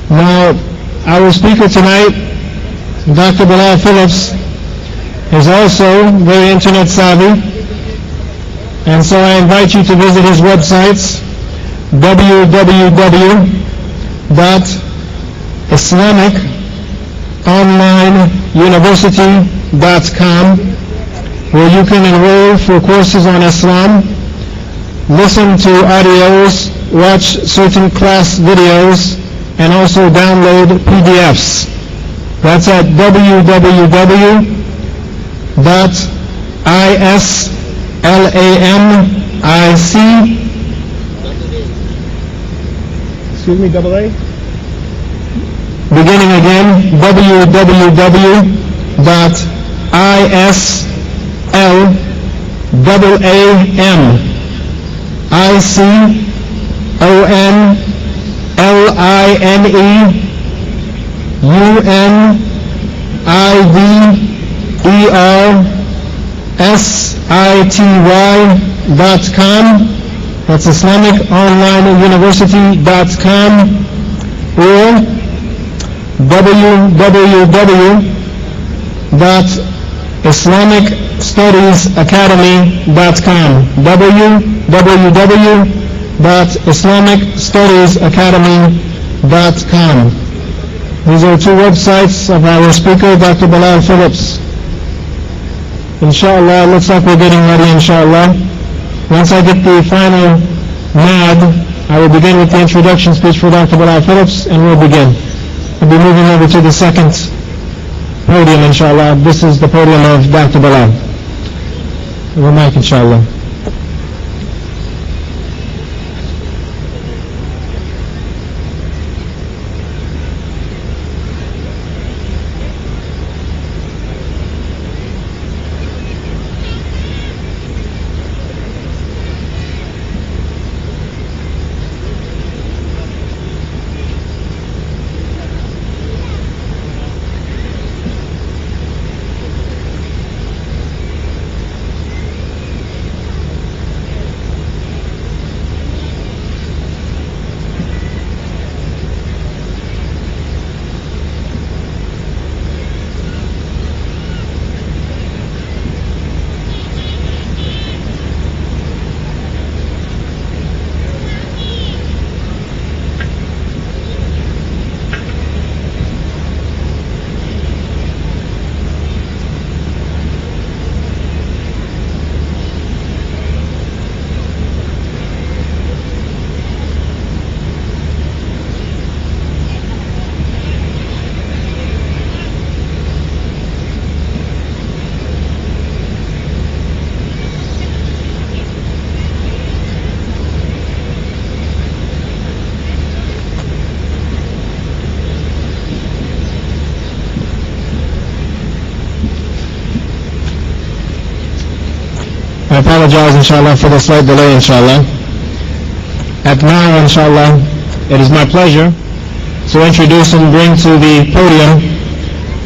Now, our speaker tonight, Dr. Bilal Phillips, is also very internet savvy, and so I invite you to visit his websites, www.islamiconlineuniversity.com, where you can enroll for courses on Islam, listen to audios, watch certain class videos, and also download PDFs. That's at beginning again, www.islamiconlineuniversity.com. That's islamiconlineuniversity.com, or www.islamicstudiesacademy.com, www.islamicstudiesacademy.com. These are two websites of our speaker, Dr. Bilal Phillips. Inshallah, looks like we're getting ready, inshallah. Once I get the final nod, I will begin with the introduction speech for Dr. Bilal Phillips, and we'll begin. I'll be moving over to the second podium, inshallah. This is the podium of Dr. Bilal. Your mic, inshallah. I apologize, inshallah, for the slight delay, inshallah. At now, inshallah, it is my pleasure to introduce and bring to the podium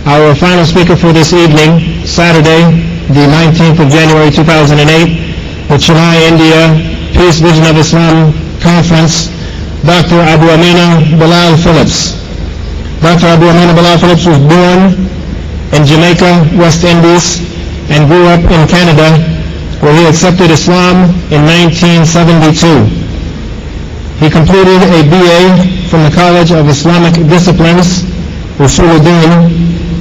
our final speaker for this evening, Saturday, the 19th of January 2008, the Chennai, India Peace Vision of Islam Conference, Dr. Abu Amina Bilal Phillips. Dr. Abu Amina Bilal Phillips was born in Jamaica, West Indies, and grew up in Canada, where he accepted Islam in 1972. He completed a BA from the College of Islamic Disciplines, Usuluddin,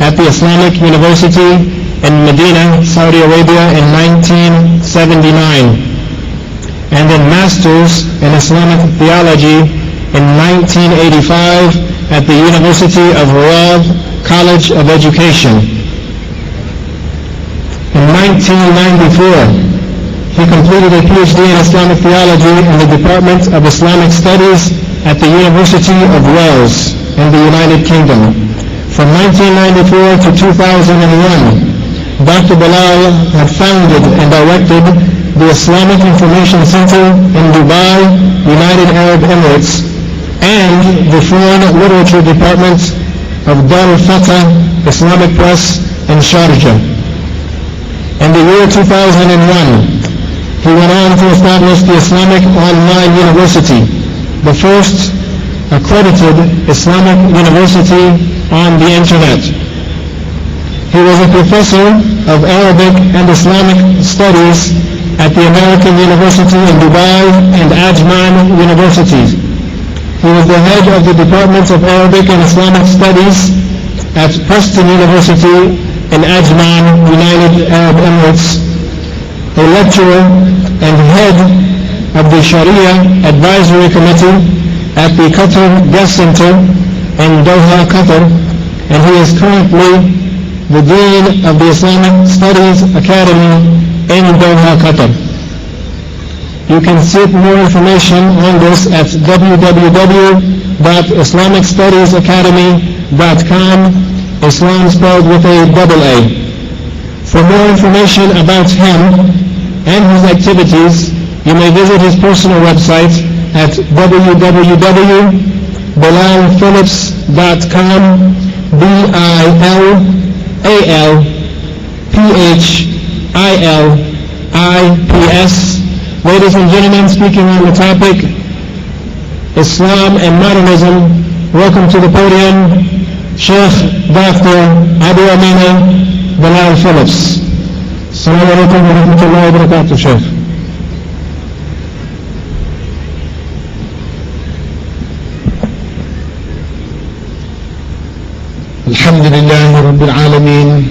at the Islamic University in Medina, Saudi Arabia in 1979, and then Masters in Islamic Theology in 1985 at the University of Riyadh College of Education. In 1994, he completed a PhD in Islamic Theology in the Department of Islamic Studies at the University of Wales in the United Kingdom. From 1994 to 2001, Dr. Bilal had founded and directed the Islamic Information Center in Dubai, United Arab Emirates, and the Foreign Literature Department of Dar al-Fatah Islamic Press in Sharjah. In the year 2001, he went on to establish the Islamic Online University, the first accredited Islamic university on the internet. He was a professor of Arabic and Islamic studies at the American University in Dubai and Ajman universities. He was the head of the Department of Arabic and Islamic Studies at Preston University in Ajman, United Arab Emirates, a lecturer and head of the Sharia Advisory Committee at the Qatar Guest Center in Doha, Qatar, and he is currently the Dean of the Islamic Studies Academy in Doha, Qatar. You can seek more information on this at www.islamicstudiesacademy.com, Islam spelled with a double A. For more information about him and his activities, you may visit his personal website at www.bilalphillips.com, BILALPHILIPS. Ladies and gentlemen, speaking on the topic, Islam and Modernism, welcome to the podium, Sheikh Dr. Abu Amina Bilal Phillips. Assalamu alaikum wa rahmatullahi wa barakatuh, Sheikh. الحمد لله رب العالمين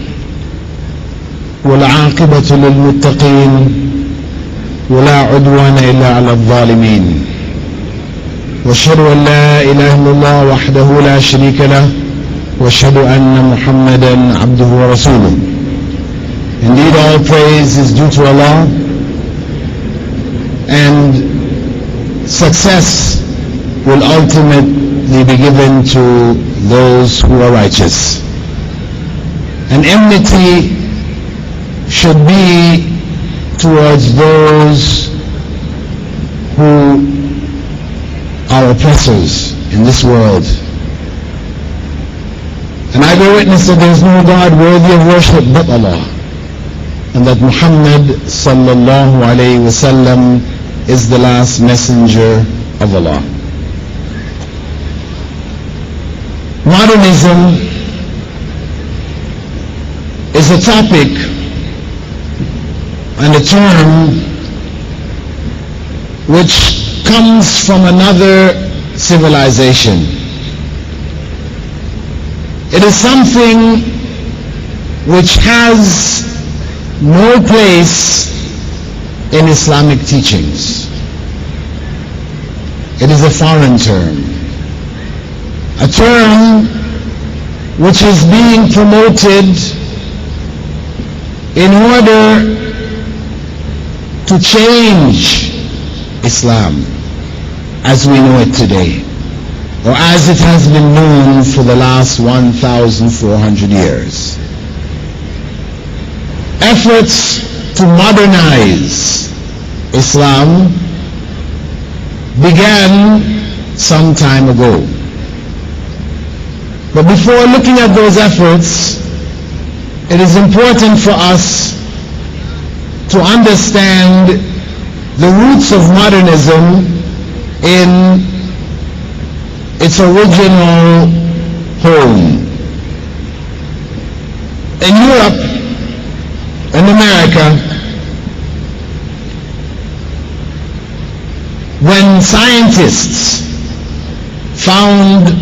والعاقبة للمتقين ولا عدوان إلا على الظالمين وأشهد أن لا إله إلا الله وحده لا شريك له وأشهد أن محمدا عبده ورسوله. Indeed, all praise is due to Allah, and success will ultimately be given to those who are righteous. And enmity should be towards those who are oppressors in this world. And I bear witness that there is no God worthy of worship but Allah, and that Muhammad sallallahu alayhi wasallam is the last messenger of Allah. Modernism is a topic and a term which comes from another civilization. It is something which has no place in Islamic teachings. It is a foreign term. A term which is being promoted in order to change Islam as we know it today, or as it has been known for the last 1,400 years. Efforts to modernize Islam began some time ago. But before looking at those efforts, it is important for us to understand the roots of modernism in its original home. In Europe and America, when scientists found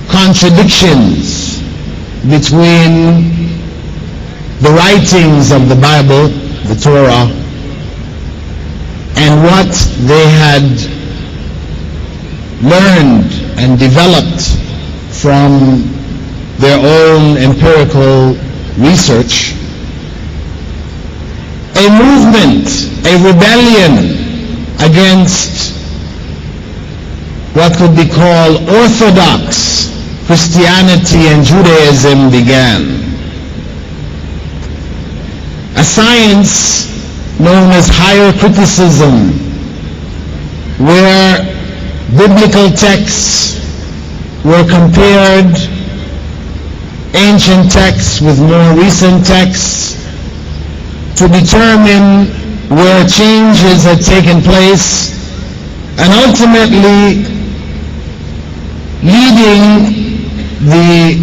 contradictions between the writings of the Bible, the Torah, and what they had learned and developed from their own empirical research, a movement, a rebellion against what could be called Orthodox Christianity and Judaism began. A science known as higher criticism, where biblical texts were compared, ancient texts with more recent texts, to determine where changes had taken place, and ultimately leading the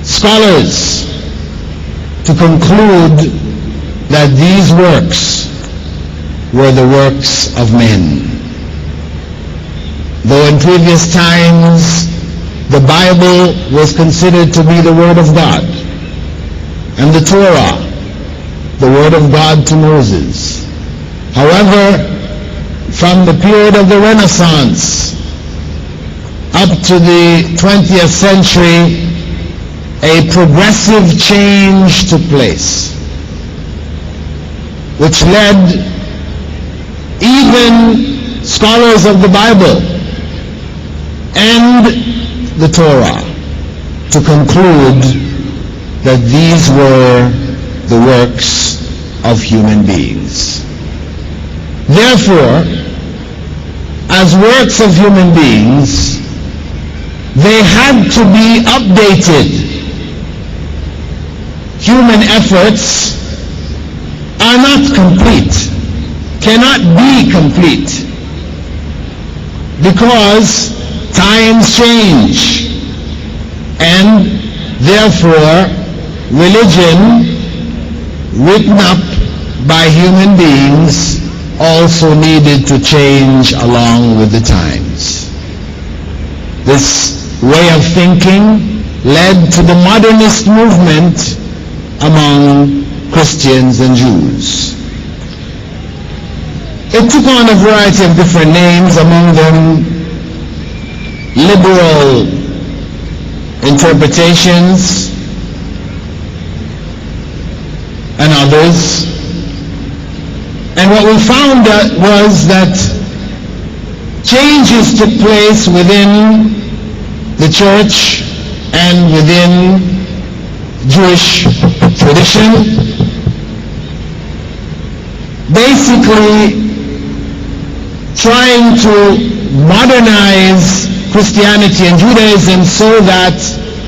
scholars to conclude that these works were the works of men. Though in previous times the Bible was considered to be the Word of God, and the Torah, the Word of God to Moses. However, from the period of the Renaissance up to the 20th century, a progressive change took place, which led even scholars of the Bible and the Torah to conclude that these were the works of human beings. Therefore, as works of human beings, they had to be updated. Human efforts are not complete, cannot be complete, because times change, and therefore religion written up by human beings also needed to change along with the times. This way of thinking led to the modernist movement among Christians and Jews. It took on a variety of different names, among them liberal interpretations and others. And what we found was that changes took place within the church and within Jewish tradition, basically trying to modernize Christianity and Judaism so that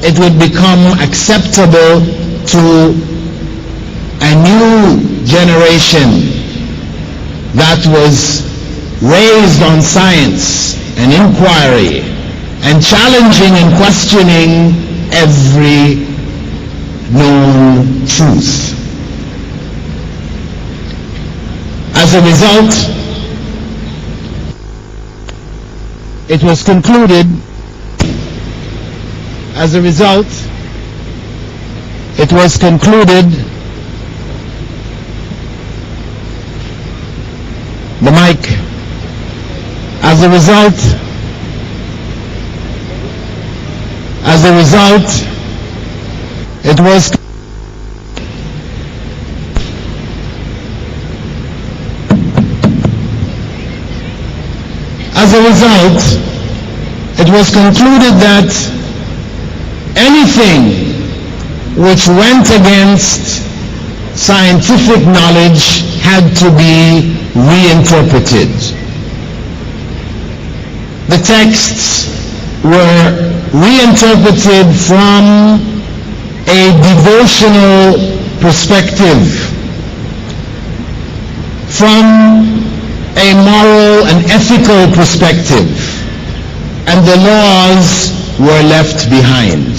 it would become acceptable to a new generation that was raised on science and inquiry and challenging and questioning every known truth. As a result, it was concluded, the mic. As a result, it was concluded that anything which went against scientific knowledge had to be reinterpreted. The texts were reinterpreted from a devotional perspective, from a moral and ethical perspective, and the laws were left behind.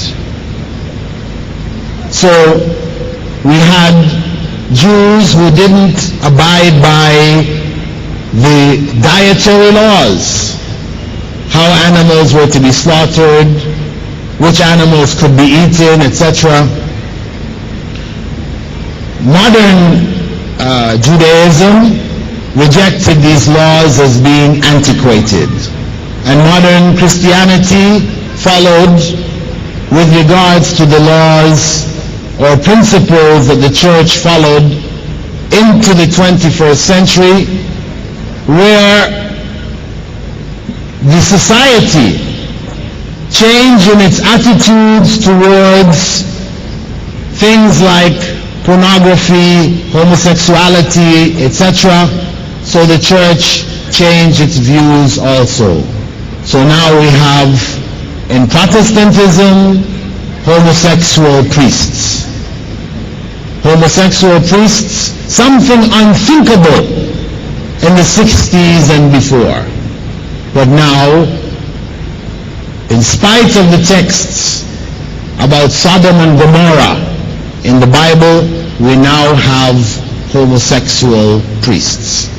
So we had Jews who didn't abide by the dietary laws, how animals were to be slaughtered, which animals could be eaten, etc. Modern Judaism rejected these laws as being antiquated, and modern Christianity followed with regards to the laws or principles that the church followed into the 21st century, where the society changed in its attitudes towards things like pornography, homosexuality, etc. So the church changed its views also. So now we have in Protestantism homosexual priests. Homosexual priests, something unthinkable in the 60s and before. But now In spite of the texts about Sodom and Gomorrah in the Bible, we now have homosexual priests.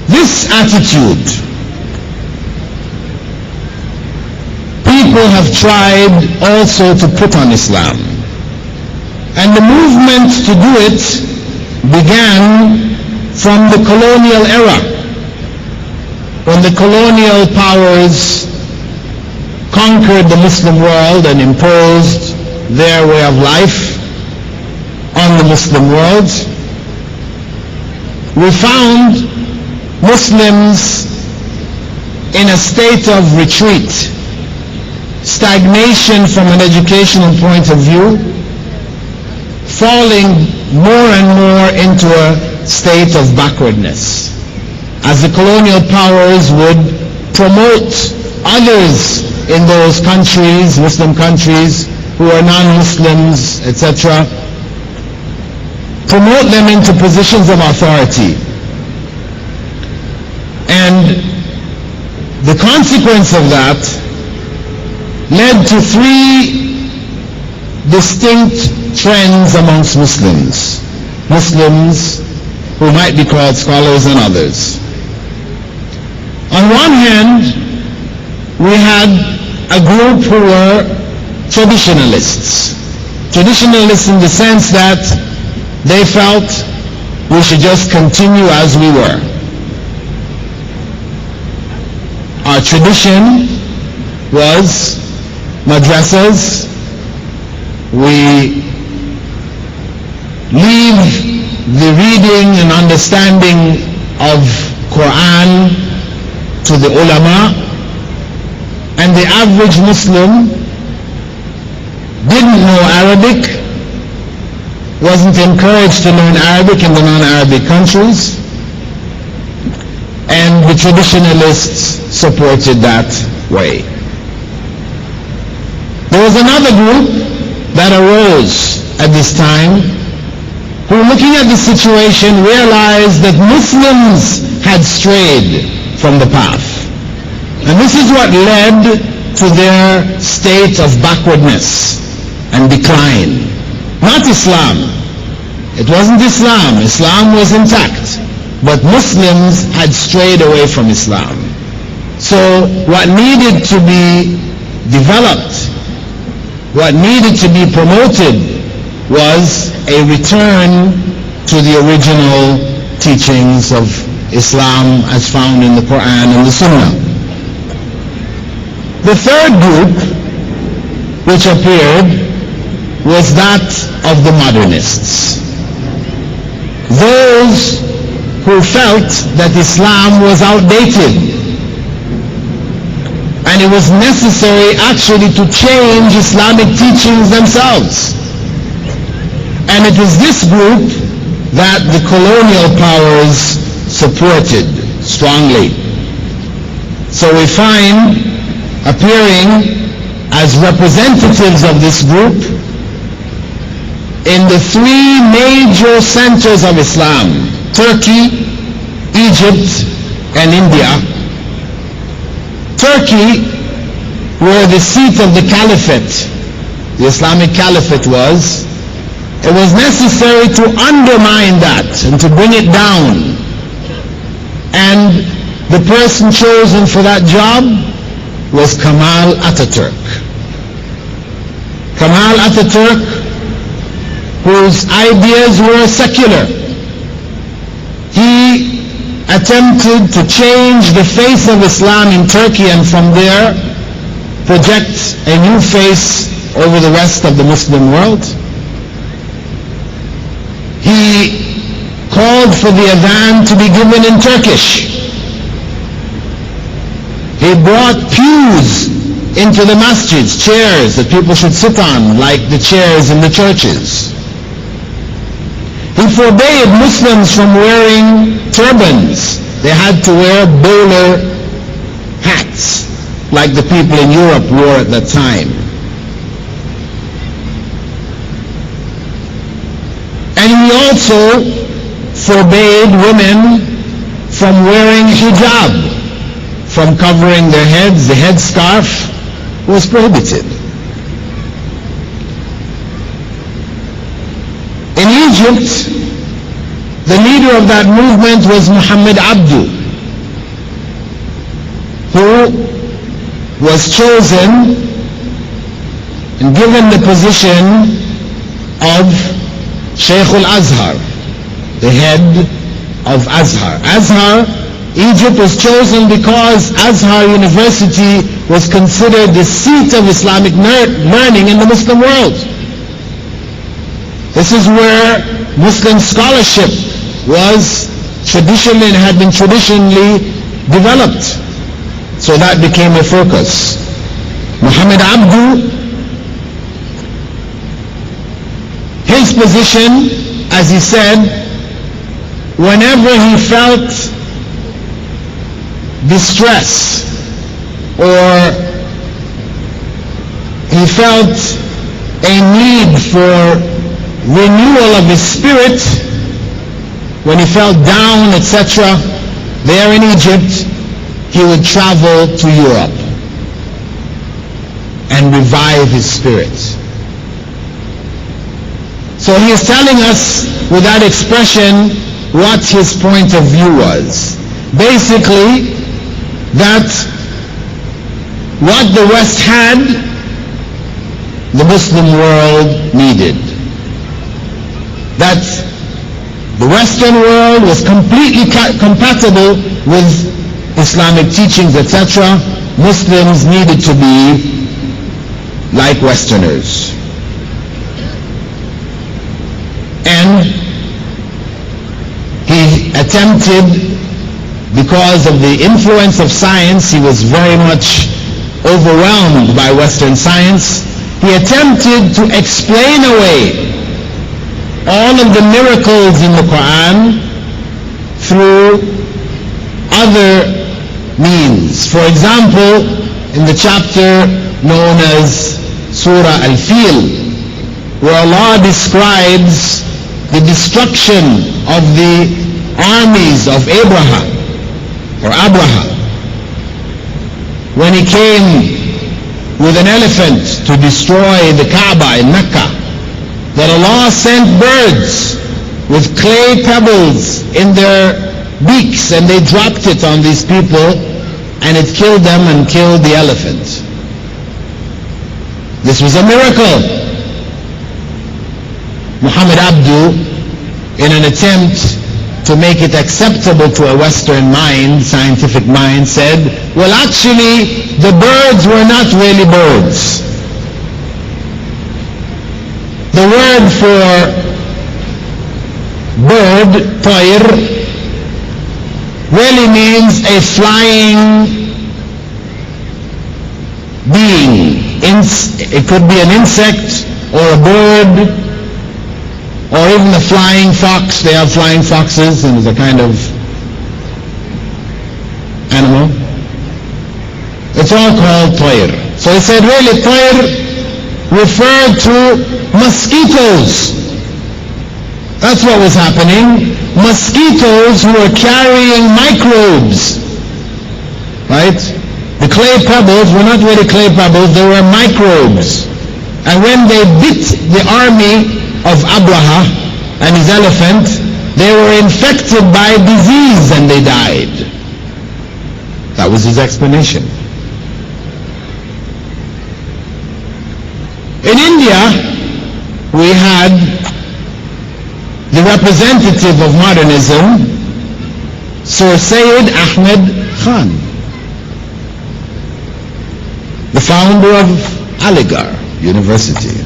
This attitude, people have tried also to put on Islam. And the movement to do it began from the colonial era, when the colonial powers conquered the Muslim world and imposed their way of life on the Muslim world. We found Muslims in a state of retreat, stagnation from an educational point of view, falling more and more into a state of backwardness, as the colonial powers would promote others in those countries, Muslim countries, who are non-Muslims, etc., promote them into positions of authority. And the consequence of that led to three distinct trends amongst Muslims. Muslims who might be called scholars and others. On one hand, we had a group who were traditionalists. Traditionalists in the sense that they felt we should just continue as we were. Our tradition was madrasas. We leave the reading and understanding of Quran to the ulama, and the average Muslim didn't know Arabic, wasn't encouraged to learn Arabic in the non-Arabic countries, and the traditionalists supported that way. There was another group that arose at this time who, looking at the situation, realized that Muslims had strayed from the path. And this is what led to their state of backwardness and decline. Not Islam. It wasn't Islam. Islam was intact. But Muslims had strayed away from Islam. So what needed to be developed, what needed to be promoted, was a return to the original teachings of Islam as found in the Quran and the Sunnah. The third group which appeared was that of the modernists. Those who felt that Islam was outdated and it was necessary actually to change Islamic teachings themselves. And it was this group that the colonial powers supported strongly. So we find appearing as representatives of this group in the three major centers of Islam: Turkey, Egypt, and India. Turkey, where the seat of the caliphate, the Islamic caliphate was, it was necessary to undermine that and to bring it down. And the person chosen for that job was Kemal Ataturk. Kemal Ataturk, whose ideas were secular. He attempted to change the face of Islam in Turkey and from there project a new face over the rest of the Muslim world. He called for the adhan to be given in Turkish. He brought pews into the masjids, chairs that people should sit on, like the chairs in the churches. He forbade Muslims from wearing turbans. They had to wear bowler hats, like the people in Europe wore at that time. And he also forbade women from wearing hijab, from covering their heads, the headscarf was prohibited. In Egypt, the leader of that movement was Muhammad Abdu, who was chosen and given the position of Shaykh al-Azhar, the head of Azhar. Azhar, Egypt was chosen because Azhar University was considered the seat of Islamic learning in the Muslim world. This is where Muslim scholarship was traditionally and had been traditionally developed. So that became a focus. Muhammad Abdu, his position, as he said, whenever he felt distress or he felt a need for renewal of his spirit, when he felt down, etc., there in Egypt, he would travel to Europe and revive his spirit. So he is telling us with that expression what his point of view was. Basically, that what the West had, the Muslim world needed. That the Western world was completely compatible with Islamic teachings, etc. Muslims needed to be like Westerners. And he attempted, because of the influence of science, he was very much overwhelmed by Western science. He attempted to explain away all of the miracles in the Quran through other means. For example, in the chapter known as Surah Al-Fil, where Allah describes the destruction of the armies of Abraham, when he came with an elephant to destroy the Kaaba in Mecca, that Allah sent birds with clay pebbles in their beaks and they dropped it on these people and it killed them and killed the elephant. This was a miracle. Muhammad Abdu, in an attempt to make it acceptable to a Western mind, scientific mind, said, well, actually, the birds were not really birds. The word for bird, tayr, really means a flying being. It could be an insect or a bird, or even a flying fox. They have flying foxes, and it's a kind of animal. It's all called tayr. So he said, really, tayr referred to mosquitoes. That's what was happening. Mosquitoes who were carrying microbes. Right? The clay pebbles were not really clay pebbles, they were microbes. And when they bit the army of Abraha and his elephant, they were infected by disease and they died. That was his explanation. In India, we had the representative of modernism, Sir Syed Ahmed Khan, the founder of Aligarh University,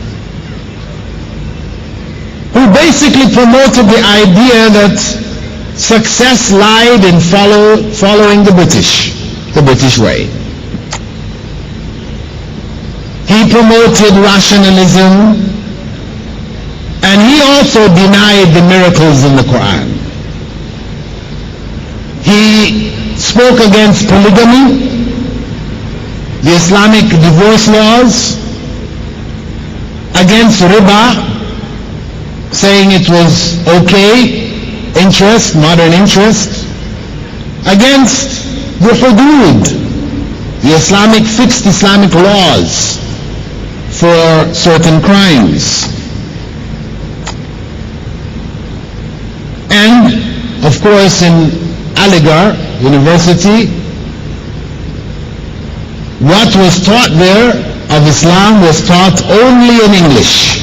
who basically promoted the idea that success lied in following the British way. He promoted rationalism, and he also denied the miracles in the Quran. He spoke against polygamy, the Islamic divorce laws, against riba, saying it was okay, interest, modern interest, against the hudud, the fixed Islamic laws for certain crimes. And, of course, in Aligarh University, what was taught there of Islam was taught only in English,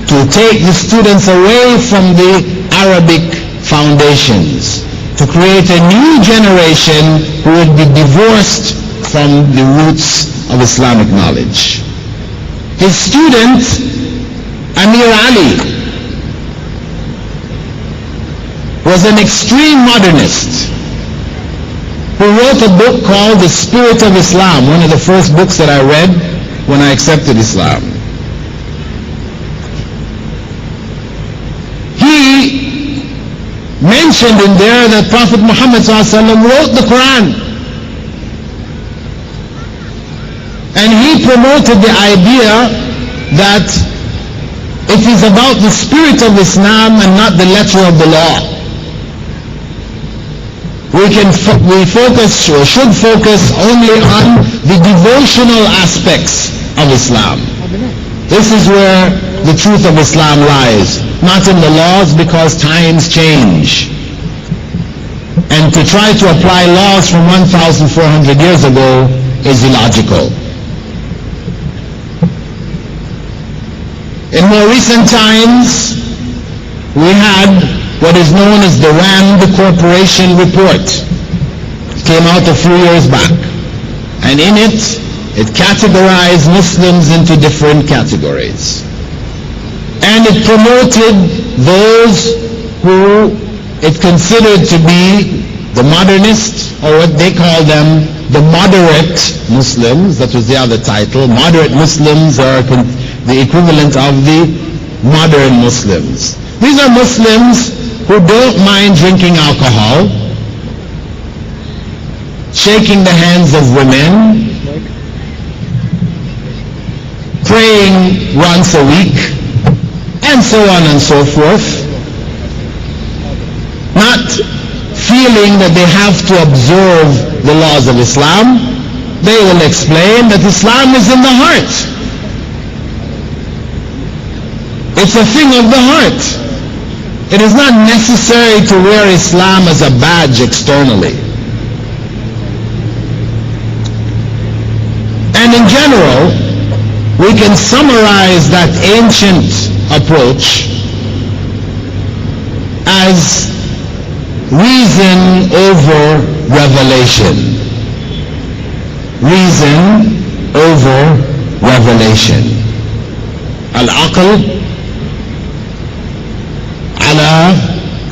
to take the students away from the Arabic foundations, to create a new generation who would be divorced from the roots of Islamic knowledge. His student, Amir Ali, was an extreme modernist who wrote a book called The Spirit of Islam, one of the first books that I read when I accepted Islam. He mentioned in there that Prophet Muhammad ﷺ wrote the Quran. And he promoted the idea that it is about the spirit of Islam and not the letter of the law. We focus or should focus only on the devotional aspects of Islam. This is where the truth of Islam lies, not in the laws, because times change. And to try to apply laws from 1,400 years ago is illogical. In more recent times, we had what is known as the RAND Corporation report. It came out a few years back. And in it categorized Muslims into different categories. And it promoted those who it considered to be the modernists, or what they call them, the moderate Muslims. That was the other title. Moderate Muslims are the equivalent of the modern Muslims. These are Muslims who don't mind drinking alcohol, shaking the hands of women, praying once a week, and so on and so forth, not feeling that they have to observe the laws of Islam. They will explain that Islam is in the heart. It's a thing of the heart. It is not necessary to wear Islam as a badge externally. And in general, we can summarize that ancient approach as reason over revelation. Reason over revelation. Al-aql ala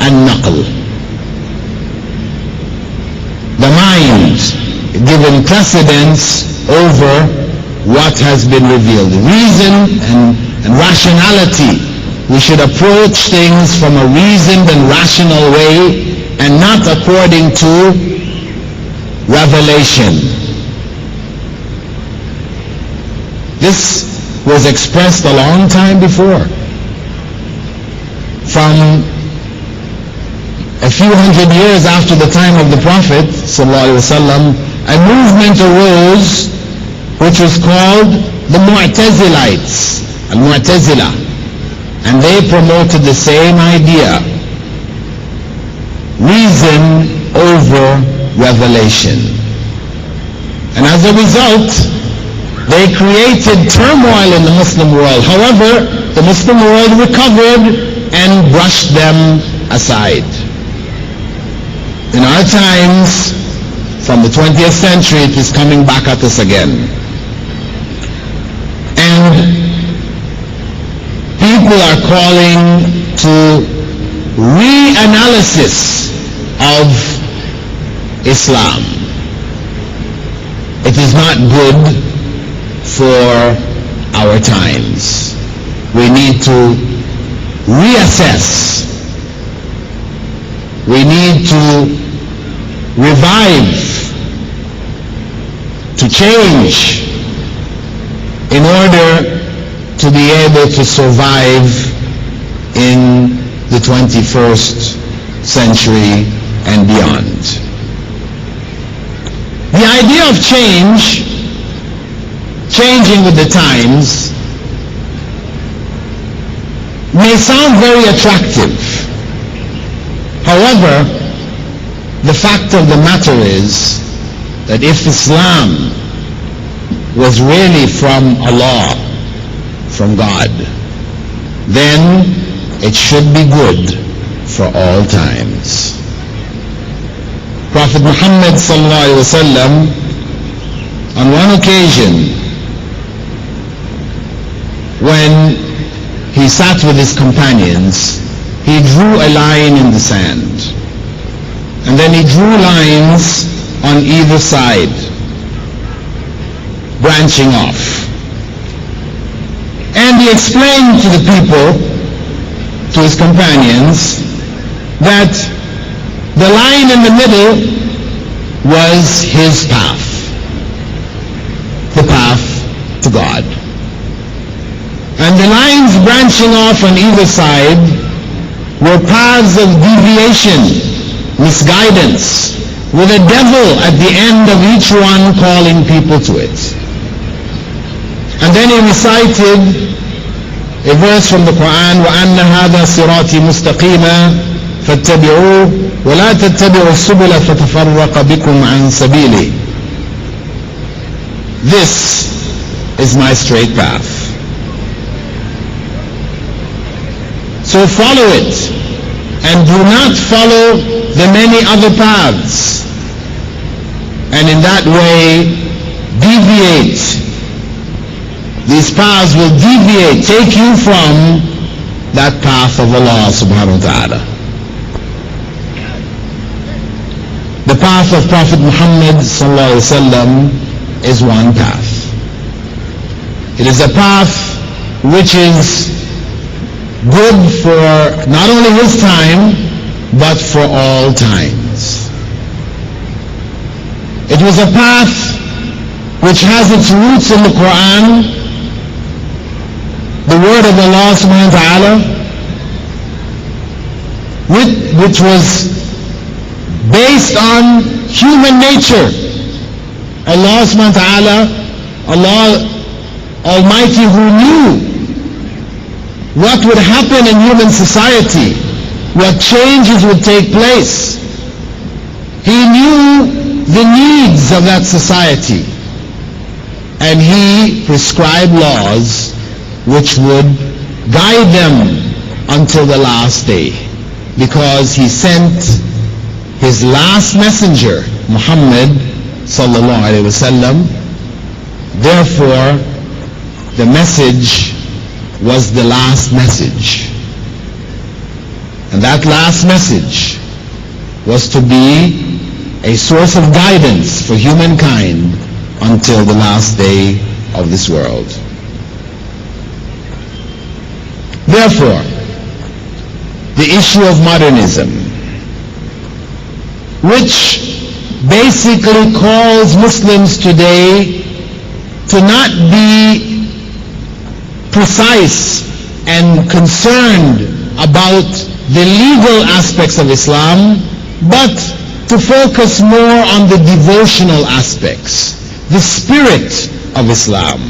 al-naql. The mind given precedence over what has been revealed. Reason and rationality. We should approach things from a reasoned and rational way and not according to revelation. This was expressed a long time before. From a few hundred years after the time of the Prophet ﷺ, a movement arose which was called the Mu'tazilites, Al-Mu'tazila, and they promoted the same idea, reason over revelation. And as a result, they created turmoil in the Muslim world. However, the Muslim world recovered and brushed them aside. In our times, from the 20th century, it is coming back at us again. And people are calling to reanalysis of Islam. It is not good for our times. We need to reassess. We need to revive, to change, in order to be able to survive in the 21st century and beyond. the idea of changing with the times, may sound very attractive. However, the fact of the matter is that if Islam was really from Allah, from God, then it should be good for all times. Prophet Muhammad sallallahu alaihi wasallam, on one occasion, when he sat with his companions, he drew a line in the sand, and then he drew lines on either side, branching off. And he explained to the people, to his companions, that the line in the middle was his path, the path to God. And the lines branching off on either side were paths of deviation, misguidance, with a devil at the end of each one calling people to it. And then he recited a verse from the Quran, وَأَنَّ هَذَا صِرَاطِي مُسْتَقِيمًا فَاتَّبِعُوهُ وَلَا تَتَّبِعُوا السُّبُلَ فَتَفَرَّقَ بِكُمْ عَنْ سَبِيلِهِ. This is my straight path. So follow it, and do not follow the many other paths, and in that way deviate. These paths will deviate, take you from that path of Allah subhanahu wa ta'ala. The path of Prophet Muhammad sallallahu alaihi wasallam is one path. It is a path which is good for not only his time, but for all times. It was a path which has its roots in the Quran, the word of Allah subhanahu wa ta'ala, which was based on human nature. Allah subhanahu wa ta'ala, Allah Almighty, who knew what would happen in human society, what changes would take place. He knew the needs of that society, and he prescribed laws which would guide them until the last day, because he sent his last messenger, Muhammad sallallahu alaihi wasallam. Therefore, the message was the last message, and that last message was to be a source of guidance for humankind until the last day of this world. Therefore, the issue of modernism, which basically calls Muslims today to not be precise and concerned about the legal aspects of Islam, but to focus more on the devotional aspects, the spirit of Islam,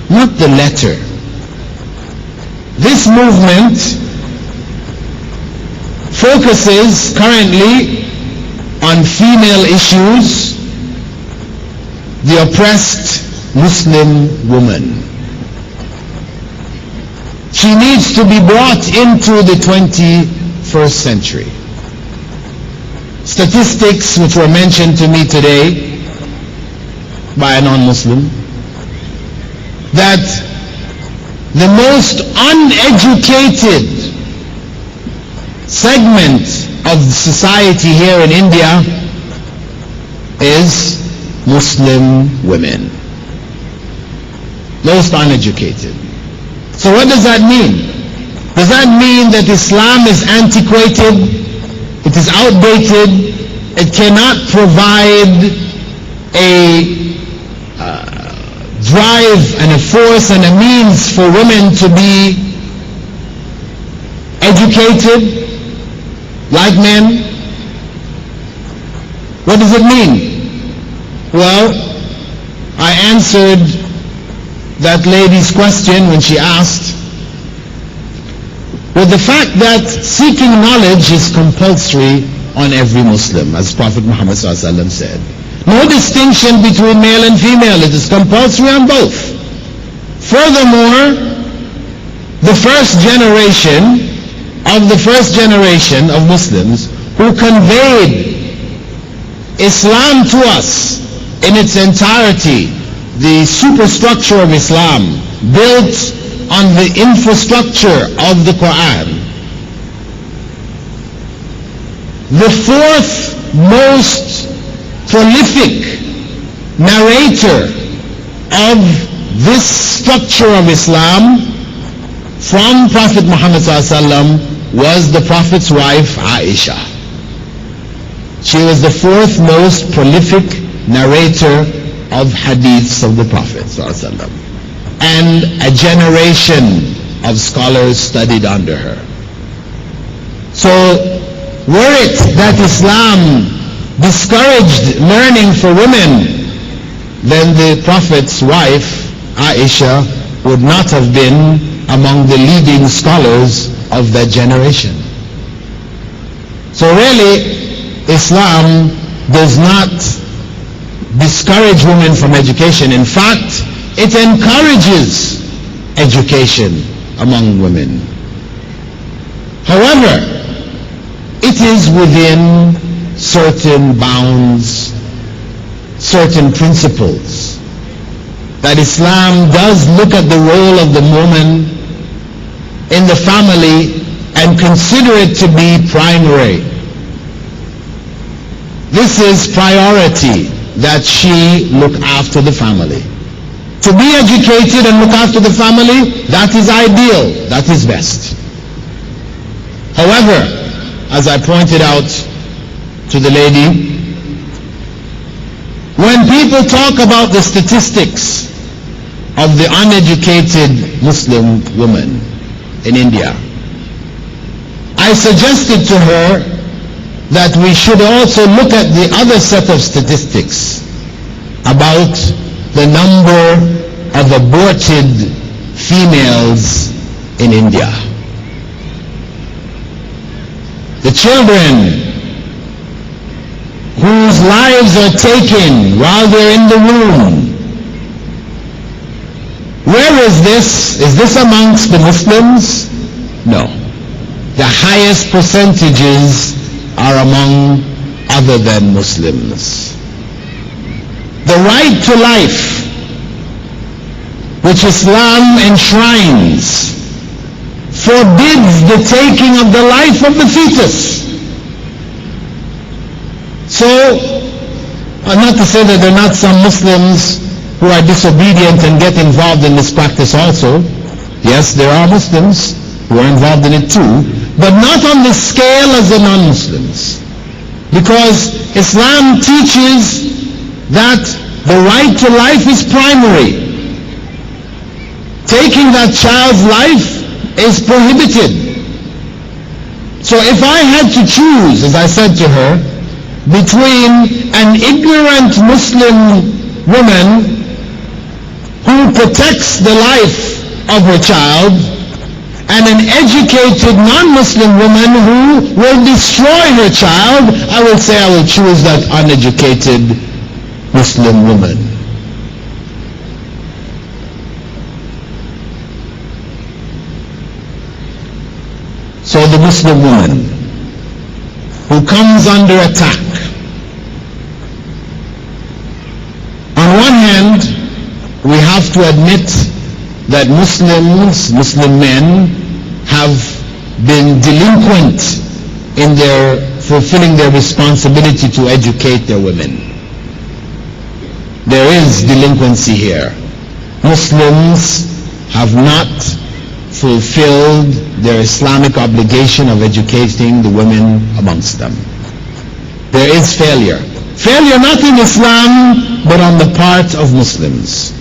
not the letter. This movement focuses currently on female issues, the oppressed Muslim woman. She needs to be brought into the 21st century. Statistics which were mentioned to me today by a non-Muslim, that the most uneducated segment of society here in India is Muslim women. Most uneducated. So what does that mean? Does that mean that Islam is antiquated? It is outdated? It cannot provide a drive and a force and a means for women to be educated like men? What does it mean? Well, I answered that lady's question when she asked with the fact that seeking knowledge is compulsory on every Muslim, as Prophet Muhammad ﷺ said. No distinction between male and female. It is compulsory on both. Furthermore, the first generation of Muslims who conveyed Islam to us in its entirety, the superstructure of Islam built on the infrastructure of the Quran. The fourth most prolific narrator of this structure of Islam from Prophet Muhammad ﷺ was the Prophet's wife Aisha. She was the fourth most prolific narrator of hadiths of the Prophet ﷺ. And a generation of scholars studied under her. So, were it that Islam discouraged learning for women, then the Prophet's wife, Aisha, would not have been among the leading scholars of that generation. So really, Islam does not discourage women from education. In fact, it encourages education among women. However, it is within certain bounds, certain principles, that Islam does look at the role of the woman in the family and consider it to be primary. This is priority, that she look after the family. To be educated and look after the family, that is ideal, that is best. However, as I pointed out to the lady, when people talk about the statistics of the uneducated Muslim woman in India, I suggested to her that we should also look at the other set of statistics about the number of aborted females in India. The children whose lives are taken while they're in the womb. Where is this? Is this amongst the Muslims? No. The highest percentages are among other than Muslims. The right to life, which Islam enshrines, forbids the taking of the life of the fetus. So, not to say that there are not some Muslims who are disobedient and get involved in this practice also. Yes, there are Muslims who are involved in it too, but not on the scale as the non-Muslims. Because Islam teaches that the right to life is primary. Taking that child's life is prohibited. So if I had to choose, as I said to her, between an ignorant Muslim woman who protects the life of her child and an educated non-Muslim woman who will destroy her child, I will say I will choose that uneducated Muslim woman. So the Muslim woman who comes under attack, on one hand, we have to admit that Muslim men have been delinquent in their fulfilling their responsibility to educate their women. There is delinquency here. Muslims have not fulfilled their Islamic obligation of educating the women amongst them. There is failure. Failure not in Islam, but on the part of Muslims.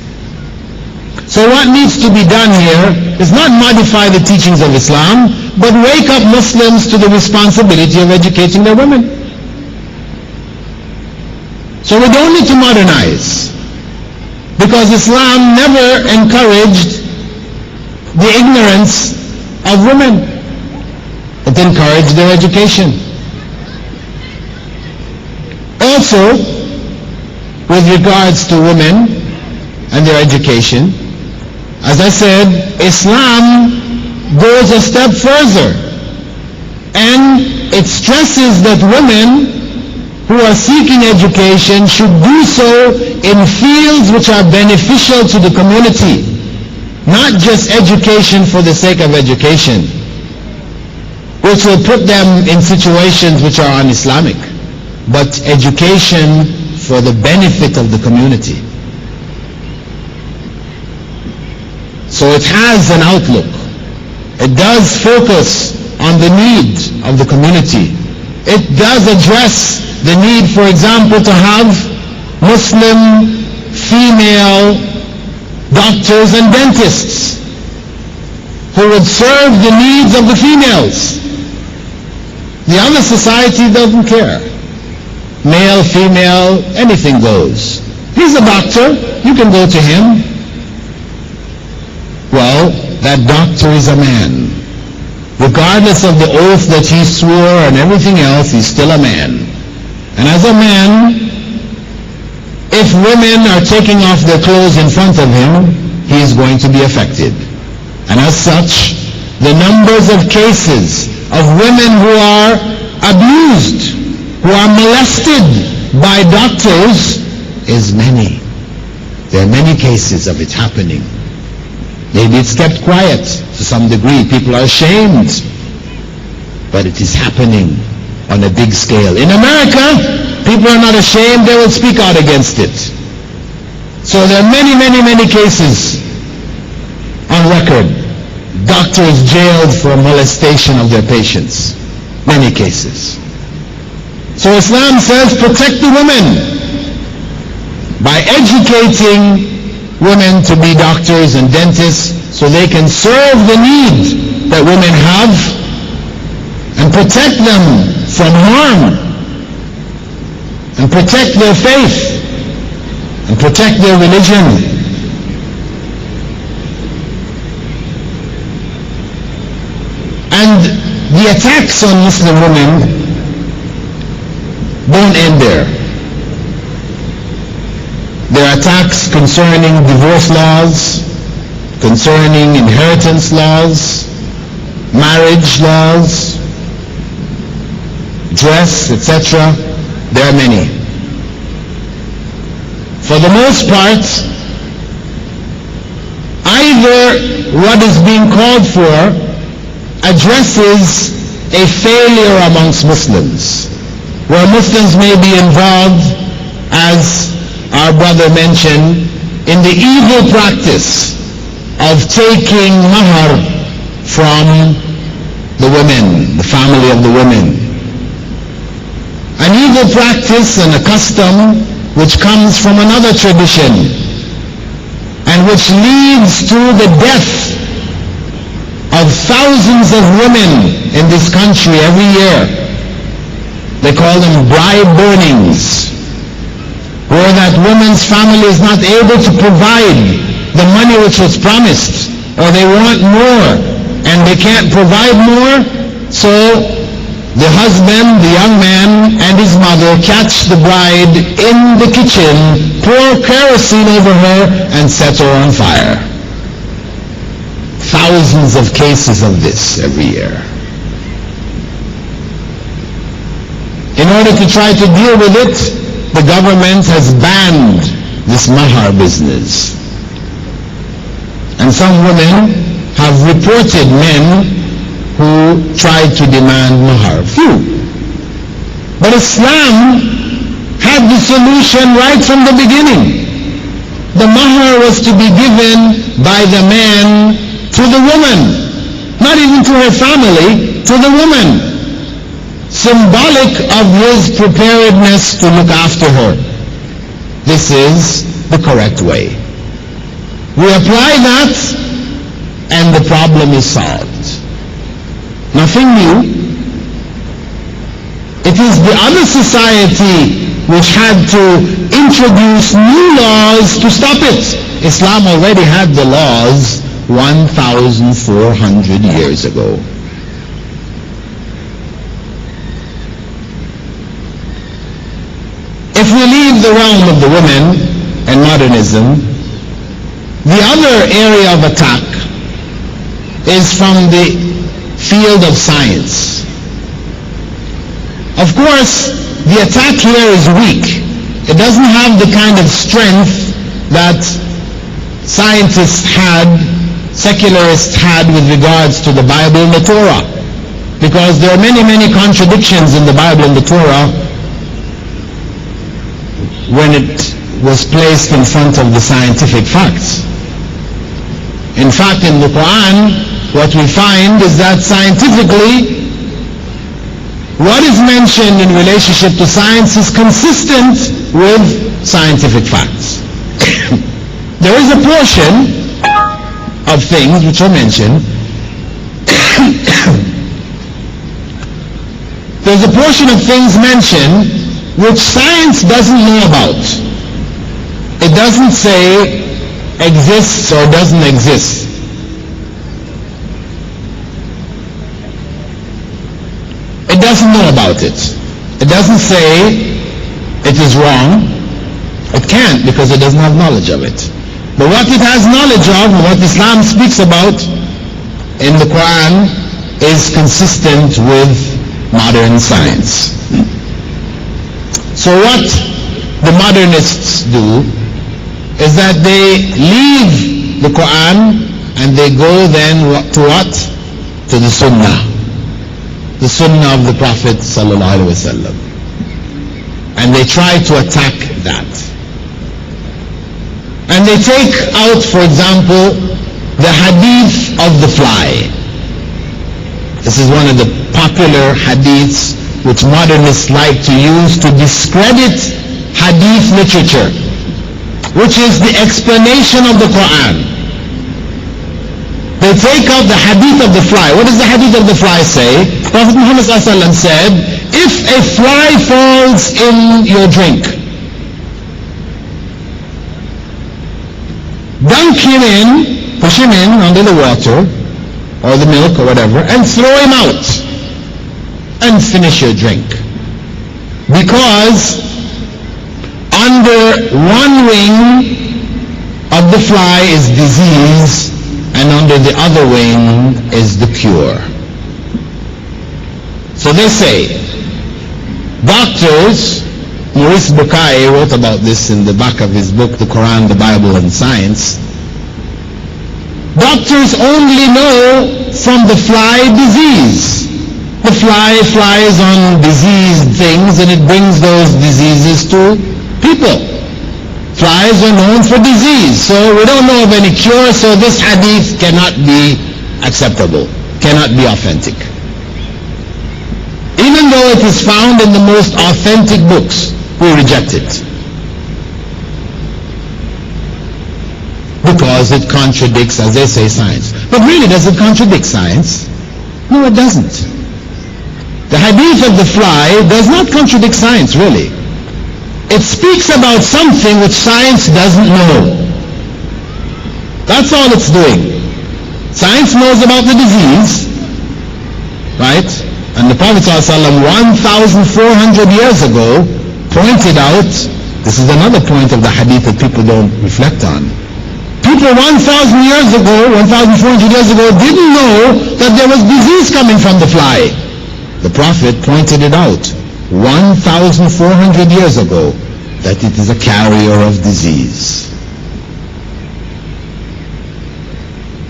So what needs to be done here is not modify the teachings of Islam, but wake up Muslims to the responsibility of educating their women. So we don't need to modernize, because Islam never encouraged the ignorance of women. It encouraged their education. Also, with regards to women and their education, as I said, Islam goes a step further, and it stresses that women who are seeking education should do so in fields which are beneficial to the community, not just education for the sake of education, which will put them in situations which are un-Islamic, but education for the benefit of the community. So it has an outlook. It does focus on the need of the community. It does address the need, for example, to have Muslim female doctors and dentists who would serve the needs of the females. The other society doesn't care. Male, female, anything goes. He's a doctor, you can go to him. Well, that doctor is a man. Regardless of the oath that he swore and everything else, he's still a man. And as a man, if women are taking off their clothes in front of him, he is going to be affected. And as such, the numbers of cases of women who are abused, who are molested by doctors, is many. There are many cases of it happening. Maybe it's kept quiet to some degree. People are ashamed. But it is happening on a big scale. In America, people are not ashamed. They will speak out against it. So there are many, many, many cases on record. Doctors jailed for molestation of their patients. Many cases. So Islam says protect the women by educating women to be doctors and dentists so they can serve the need that women have and protect them from harm and protect their faith and protect their religion. And the attacks on Muslim women don't end there. There are attacks concerning divorce laws, concerning inheritance laws, marriage laws, dress, etc. There are many. For the most part, either what is being called for addresses a failure amongst Muslims, where Muslims may be involved, as our brother mentioned, in the evil practice of taking mahar from the women, the family of the women. An evil practice and a custom which comes from another tradition and which leads to the death of thousands of women in this country every year. They call them bride burnings, where that woman's family is not able to provide the money which was promised, or they want more and they can't provide more, so the husband, the young man, and his mother catch the bride in the kitchen, pour kerosene over her, and set her on fire. Thousands of cases of this every year. In order to try to deal with it, the government has banned this mahar business. And some women have reported men who tried to demand mahar. Few. But Islam had the solution right from the beginning. The mahar was to be given by the man to the woman, not even to her family, to the woman, symbolic of his preparedness to look after her. This is the correct way. We apply that and the problem is solved. Nothing new. It is the other society which had to introduce new laws to stop it. Islam already had the laws 1,400 years ago. If we leave the realm of the women and modernism, the other area of attack is from the field of science. Of course, the attack here is weak. It doesn't have the kind of strength that scientists had, secularists had with regards to the Bible and the Torah. Because there are many, many contradictions in the Bible and the Torah when it was placed in front of the scientific facts. In fact, in the Quran, what we find is that scientifically, what is mentioned in relationship to science is consistent with scientific facts. There is a portion of things which are mentioned. There's a portion of things mentioned which science doesn't know about. It doesn't say exists or doesn't exist. It doesn't know about it. It doesn't say it is wrong. It can't, because it doesn't have knowledge of it. But what it has knowledge of, and what Islam speaks about in the Quran, is consistent with modern science. So what the modernists do is that they leave the Quran and they go then to what? To the Sunnah. The Sunnah of the Prophet sallallahu alaihi wasallam. And they try to attack that. And they take out, for example, the hadith of the fly. This is one of the popular hadiths which modernists like to use to discredit hadith literature, which is the explanation of the Quran. They take out the hadith of the fly. What does the hadith of the fly say? Prophet Muhammad ﷺ said, if a fly falls in your drink, dunk him in, push him in under the water, or the milk or whatever, and throw him out, and finish your drink. Because under one wing of the fly is disease, and under the other wing is the cure. So they say, doctors, Maurice Bucaille wrote about this in the back of his book, The Quran, the Bible, and Science. Doctors only know from the fly disease. The fly flies on diseased things and it brings those diseases to people. Flies are known for disease, so we don't know of any cure, so this hadith cannot be acceptable, cannot be authentic. Even though it is found in the most authentic books, we reject it. Because it contradicts, as they say, science. But really, does it contradict science? No, it doesn't. The hadith of the fly does not contradict science, really. It speaks about something which science doesn't know. That's all it's doing. Science knows about the disease, right? And the Prophet ﷺ 1,400 years ago pointed out, this is another point of the hadith that people don't reflect on. People 1,000 years ago, 1,400 years ago, didn't know that there was disease coming from the fly. The Prophet pointed it out 1,400 years ago, that it is a carrier of disease.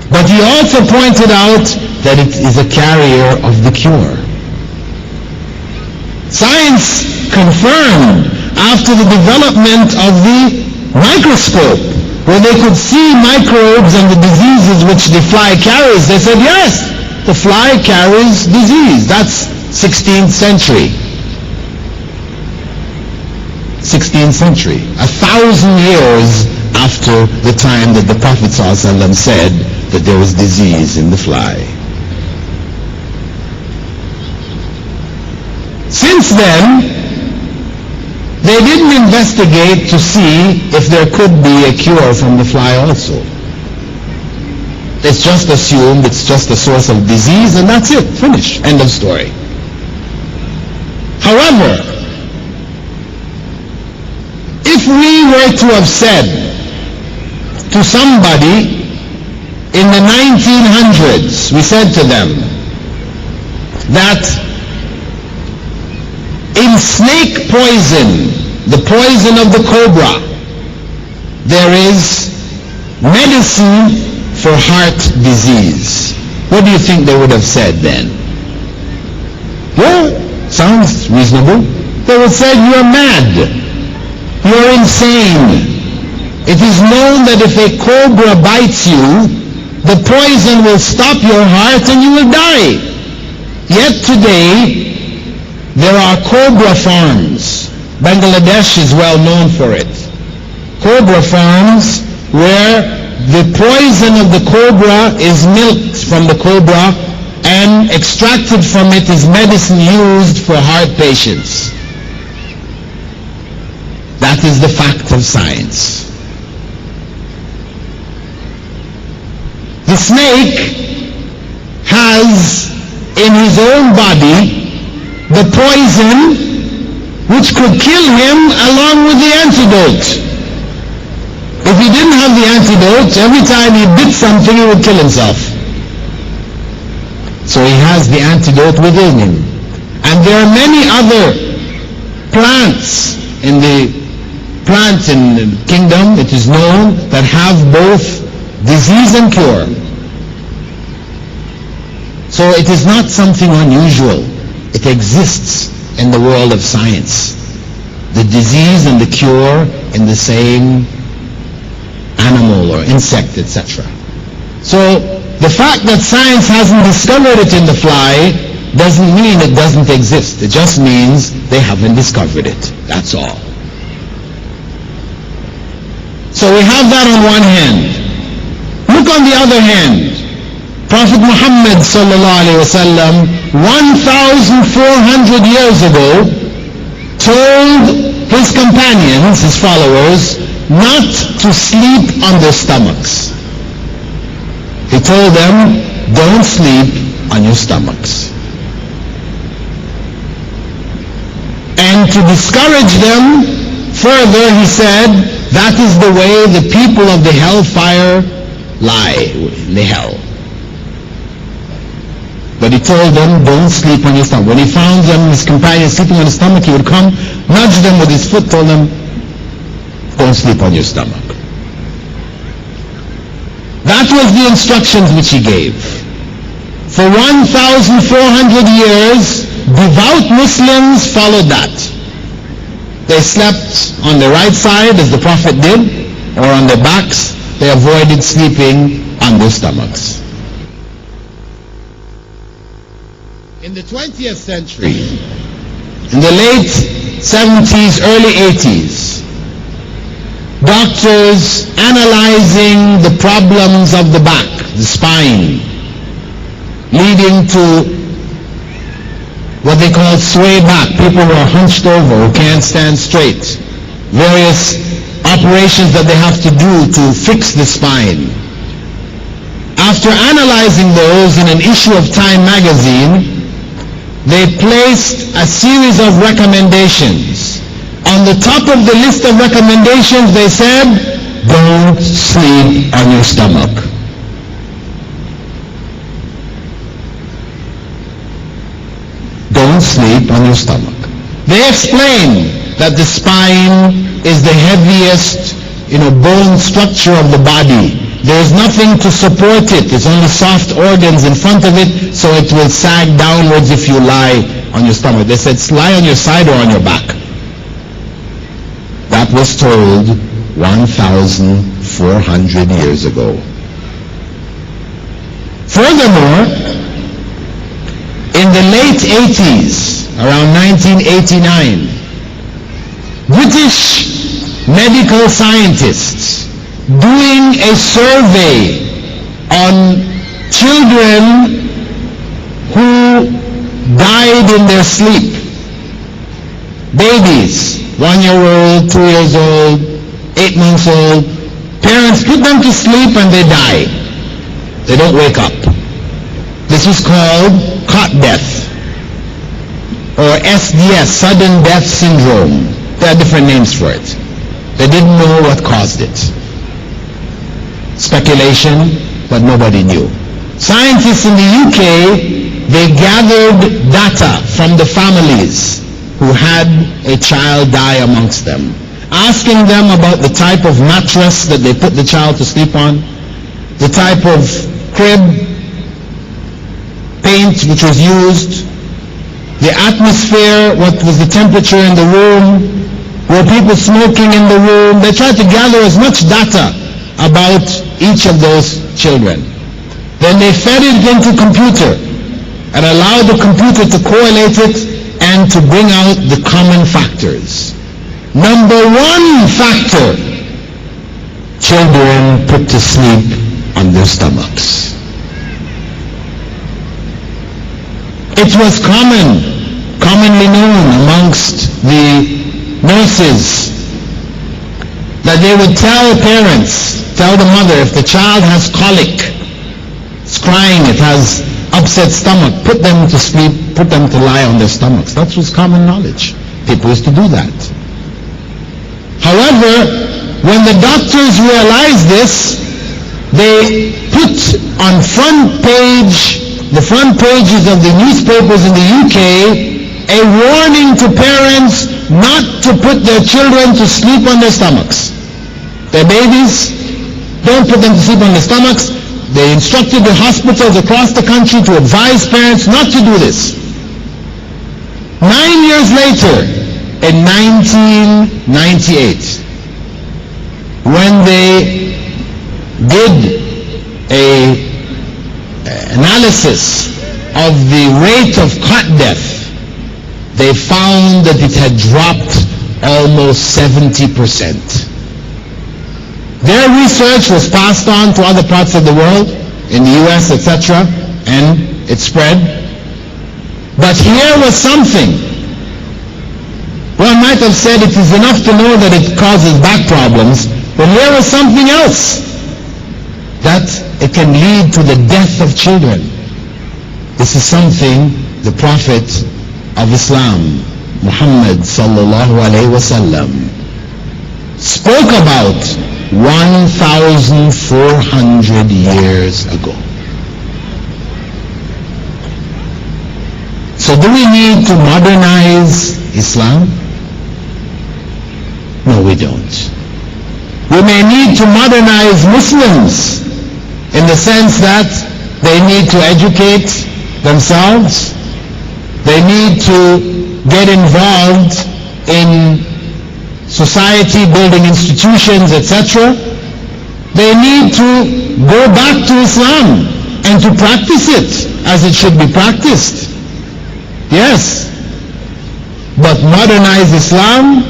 But he also pointed out that it is a carrier of the cure. Science confirmed after the development of the microscope, where they could see microbes and the diseases which the fly carries, they said, yes, the fly carries disease. That's 16th century. 16th century. 1,000 years after the time that the Prophet ﷺ said that there was disease in the fly. Since then, They didn't investigate to see if there could be a cure from the fly also. It's just assumed it's just a source of disease, and that's it. Finish. End of story. However, if we were to have said to somebody in the 1900s, we said to them that in snake poison, the poison of the cobra, there is medicine for heart disease. What do you think they would have said then? Well, sounds reasonable. They would say, you're mad. You're insane. It is known that if a cobra bites you, the poison will stop your heart and you will die. Yet today, there are cobra farms. Bangladesh is well known for it. Cobra farms where the poison of the cobra is milked from the cobra and extracted from it is medicine used for heart patients. That is the fact of science. The snake has in his own body the poison which could kill him along with the antidote. If he didn't have the antidote, every time he bit something he would kill himself. So he has the antidote within him. And there are many other plants in the kingdom, it is known, that have both disease and cure. So it is not something unusual. It exists in the world of science. The disease and the cure in the same animal or insect, etc. So the fact that science hasn't discovered it in the fly doesn't mean it doesn't exist. It just means they haven't discovered it. That's all. So we have that on one hand. Look on the other hand. Prophet Muhammad sallallahu alaihi wasallam 1,400 years ago told his companions, his followers, not to sleep on their stomachs. He told them, don't sleep on your stomachs. And to discourage them further, he said, that is the way the people of the hellfire lie in the hell. But he told them, don't sleep on your stomach. When he found them, his companions sleeping on his stomach, he would come, nudge them with his foot, told them, don't sleep on your stomach. That was the instructions which he gave. For 1,400 years, devout Muslims followed that. They slept on the right side, as the Prophet did, or on their backs. They avoided sleeping on their stomachs. In the 20th century, in the late 70s, early 80s, doctors analyzing the problems of the back, the spine, leading to what they call sway back, people who are hunched over, who can't stand straight, various operations that they have to do to fix the spine. After analyzing those in an issue of Time magazine, they placed a series of recommendations. On the top of the list of recommendations, they said, don't sleep on your stomach. Don't sleep on your stomach. They explain that the spine is the heaviest, bone structure of the body. There's nothing to support it. It's only soft organs in front of it, so it will sag downwards if you lie on your stomach. They said, lie on your side or on your back. That was told 1,400 years ago. Furthermore, in the late 80s, around 1989, British medical scientists doing a survey on children who died in their sleep, babies 1-year-old, 2 years old, 8 months old. Parents put them to sleep and they die. They don't wake up. This is called cot death, or SDS, sudden death syndrome. There are different names for it. They didn't know what caused it. Speculation, but nobody knew. Scientists in the UK, they gathered data from the families who had a child die amongst them, asking them about the type of mattress that they put the child to sleep on, the type of crib, paint which was used, the atmosphere, what was the temperature in the room, were people smoking in the room. They tried to gather as much data about each of those children. Then they fed it into a computer and allowed the computer to correlate it and to bring out the common factors. Number one factor, children put to sleep on their stomachs. It was commonly known amongst the nurses that they would tell the mother, if the child has colic, it's crying, it has upset stomach, put them to sleep, put them to lie on their stomachs. That was common knowledge. People used to do that. However, when the doctors realized this, they put on the front pages of the newspapers in the UK, a warning to parents not to put their children to sleep on their stomachs. Their babies, don't put them to sleep on their stomachs. They instructed the hospitals across the country to advise parents not to do this. 9 years later, in 1998, when they did an analysis of the rate of cot death, they found that it had dropped almost 70%. Their research was passed on to other parts of the world, in the US, etc., and it spread. But here was something. One might have said it is enough to know that it causes back problems, but here was something else, that it can lead to the death of children. This is something the Prophet of Islam, Muhammad sallallahu alayhi wasallam, spoke about 1,400 years ago. So do we need to modernize Islam? No, we don't. We may need to modernize Muslims in the sense that they need to educate themselves. They need to get involved in society, building institutions, etc. They need to go back to Islam and to practice it as it should be practiced. Yes. But modernize Islam?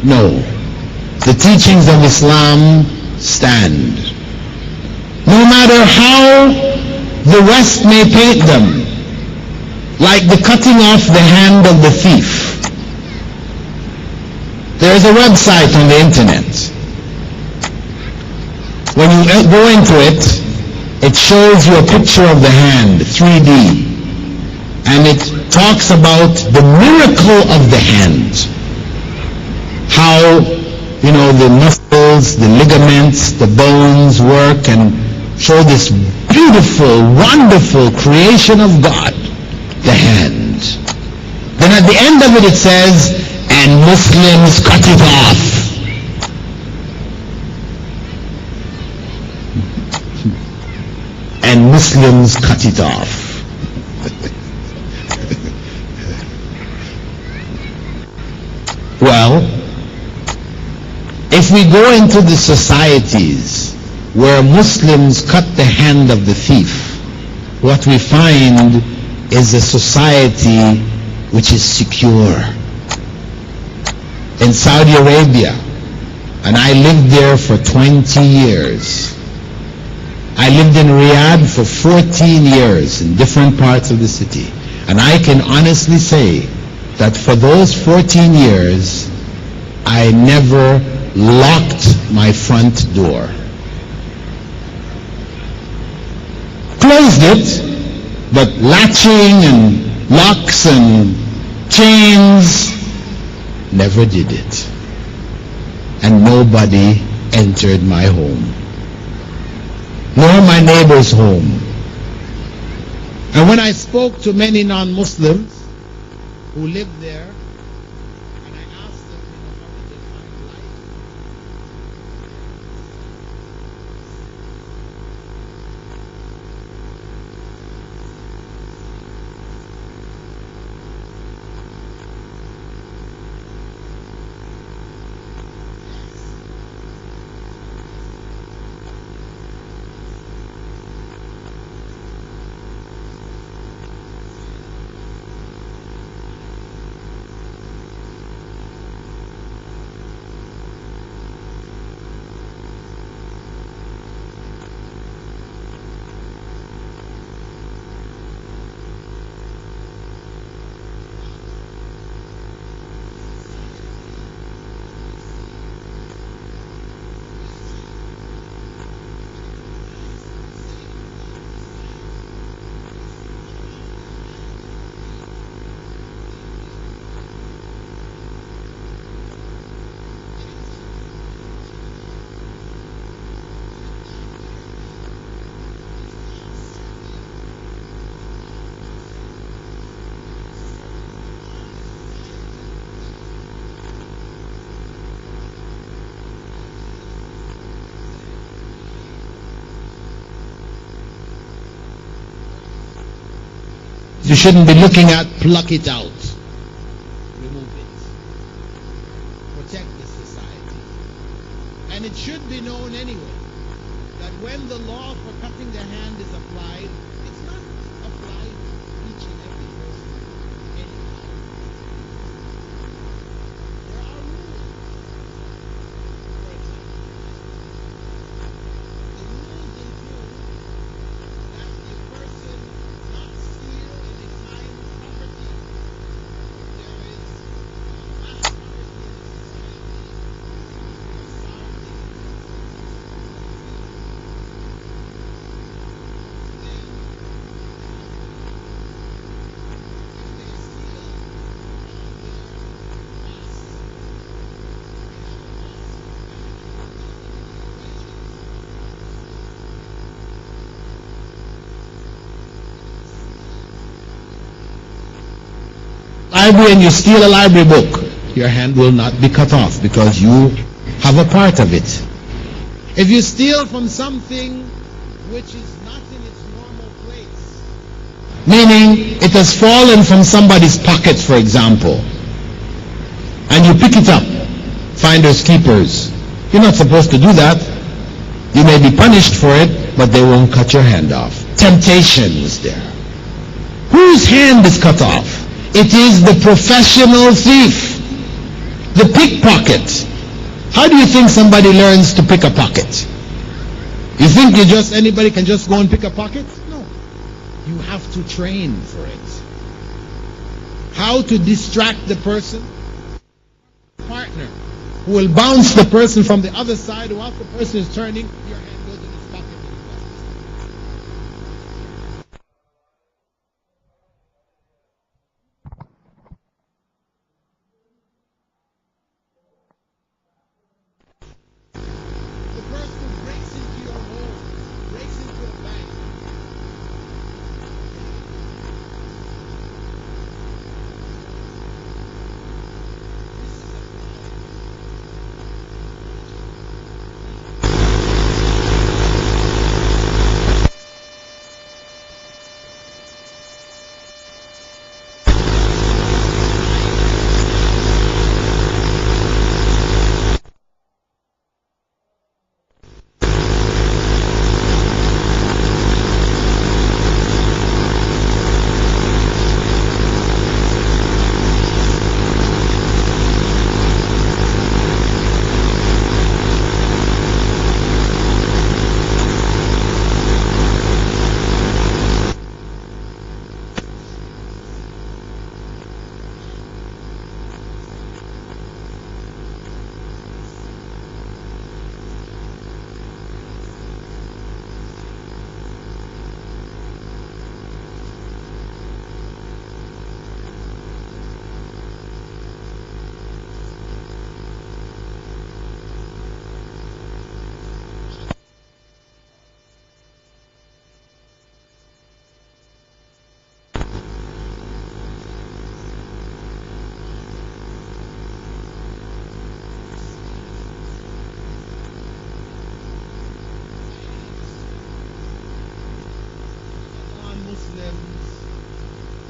No. The teachings of Islam stand. No matter how the West may paint them, like the cutting off the hand of the thief. There is a website on the internet. When you go into it, it shows you a picture of the hand, 3D. And it talks about the miracle of the hand. How, the muscles, the ligaments, the bones work and show this beautiful, wonderful creation of God, the hand. Then at the end of it, it says, and Muslims cut it off. And Muslims cut it off. Well, if we go into the societies where Muslims cut the hand of the thief, what we find is a society which is secure. In Saudi Arabia, and I lived there for 20 years. I lived in Riyadh for 14 years in different parts of the city. And I can honestly say that for those 14 years, I never locked my front door. Closed it, but latching and locks and chains, never did it. And nobody entered my home, nor my neighbor's home. And when I spoke to many non-Muslims who lived there, and I asked them, how did they find life? You shouldn't be looking at pluck it out. Remove it. Protect the society. And it should be known anyway that when the law for cutting the hand is applied, it's not applied to each and every person anyhow. There are rules. For example, the rules include that a person not steal any kind of property. There is mass poverty in library and you steal a library book, your hand will not be cut off because you have a part of it. If you steal from something which is not in its normal place, meaning it has fallen from somebody's pocket, for example, and you pick it up, finders keepers, you're not supposed to do that. You may be punished for it, but they won't cut your hand off. Temptation is there. Whose hand is cut off? It is the professional thief, the pickpocket. How do you think somebody learns to pick a pocket? You think anybody can just go and pick a pocket? No. You have to train for it. How to distract the person? Partner who will bounce the person from the other side while the person is turning, your hand goes in his pocket. The person who breaks into your home, breaks into a bank. This is a crime.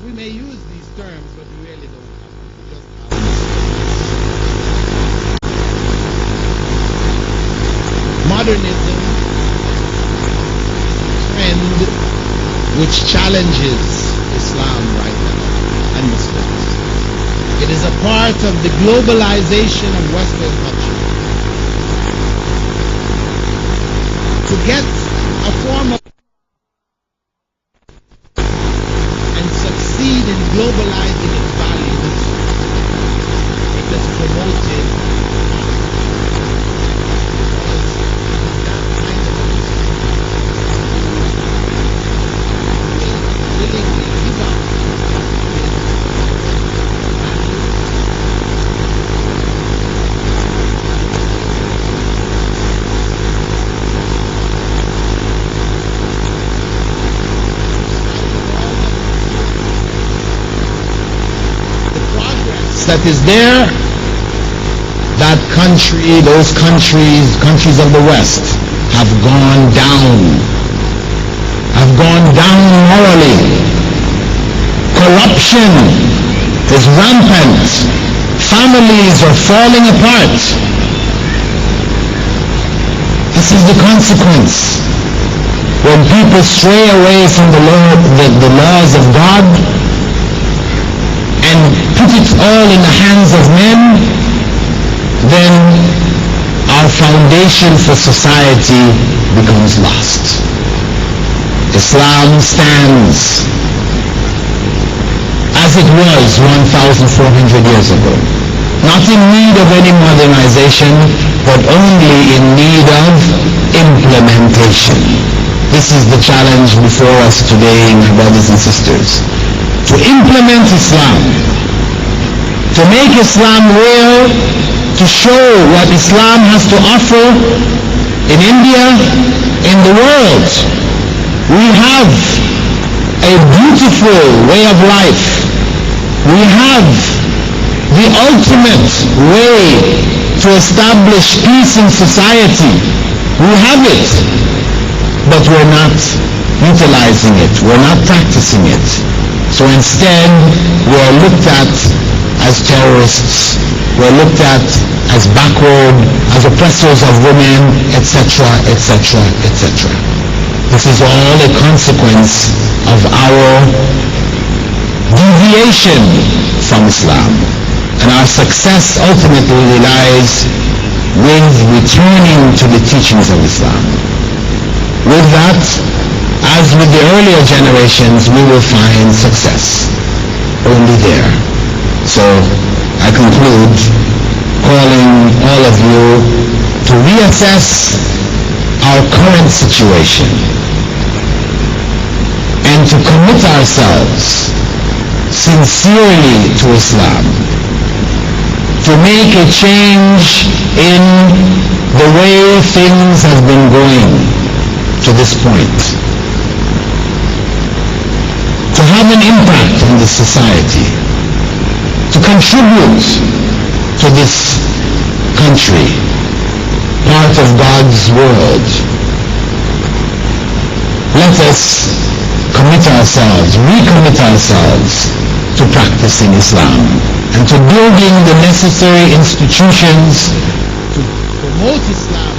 we may use these terms, but we really don't have them. We just have modernism, trend which challenges Islam right now and Muslims. It is a part of the globalization of Western culture. To get a form of and succeed in globalizing its values, it is promoted that kind of willingly give up that is there. That country, those countries of the West have gone down morally. Corruption is rampant. Families are falling apart. This is the consequence when people stray away from the laws of God and put it all in the hands of men. Then our foundation for society becomes lost. Islam stands as it was 1,400 years ago, not in need of any modernization, but only in need of implementation. This is the challenge before us today, my brothers and sisters. To implement Islam, to make Islam real, to show what Islam has to offer in India, in the world. We have a beautiful way of life. We have the ultimate way to establish peace in society. We have it, but we're not utilizing it. We're not practicing it. So instead, we're looked at as terrorists, we're looked at as backward, as oppressors of women, etc., etc., etc. This is all a consequence of our deviation from Islam. And our success ultimately lies with returning to the teachings of Islam. With that, as with the earlier generations, we will find success only there. So I conclude calling all of you to reassess our current situation and to commit ourselves sincerely to Islam, to make a change in the way things have been going to this point, to have an impact on the society, to contribute to this country, part of God's world. Let us commit ourselves, recommit ourselves to practicing Islam and to building the necessary institutions to promote Islam.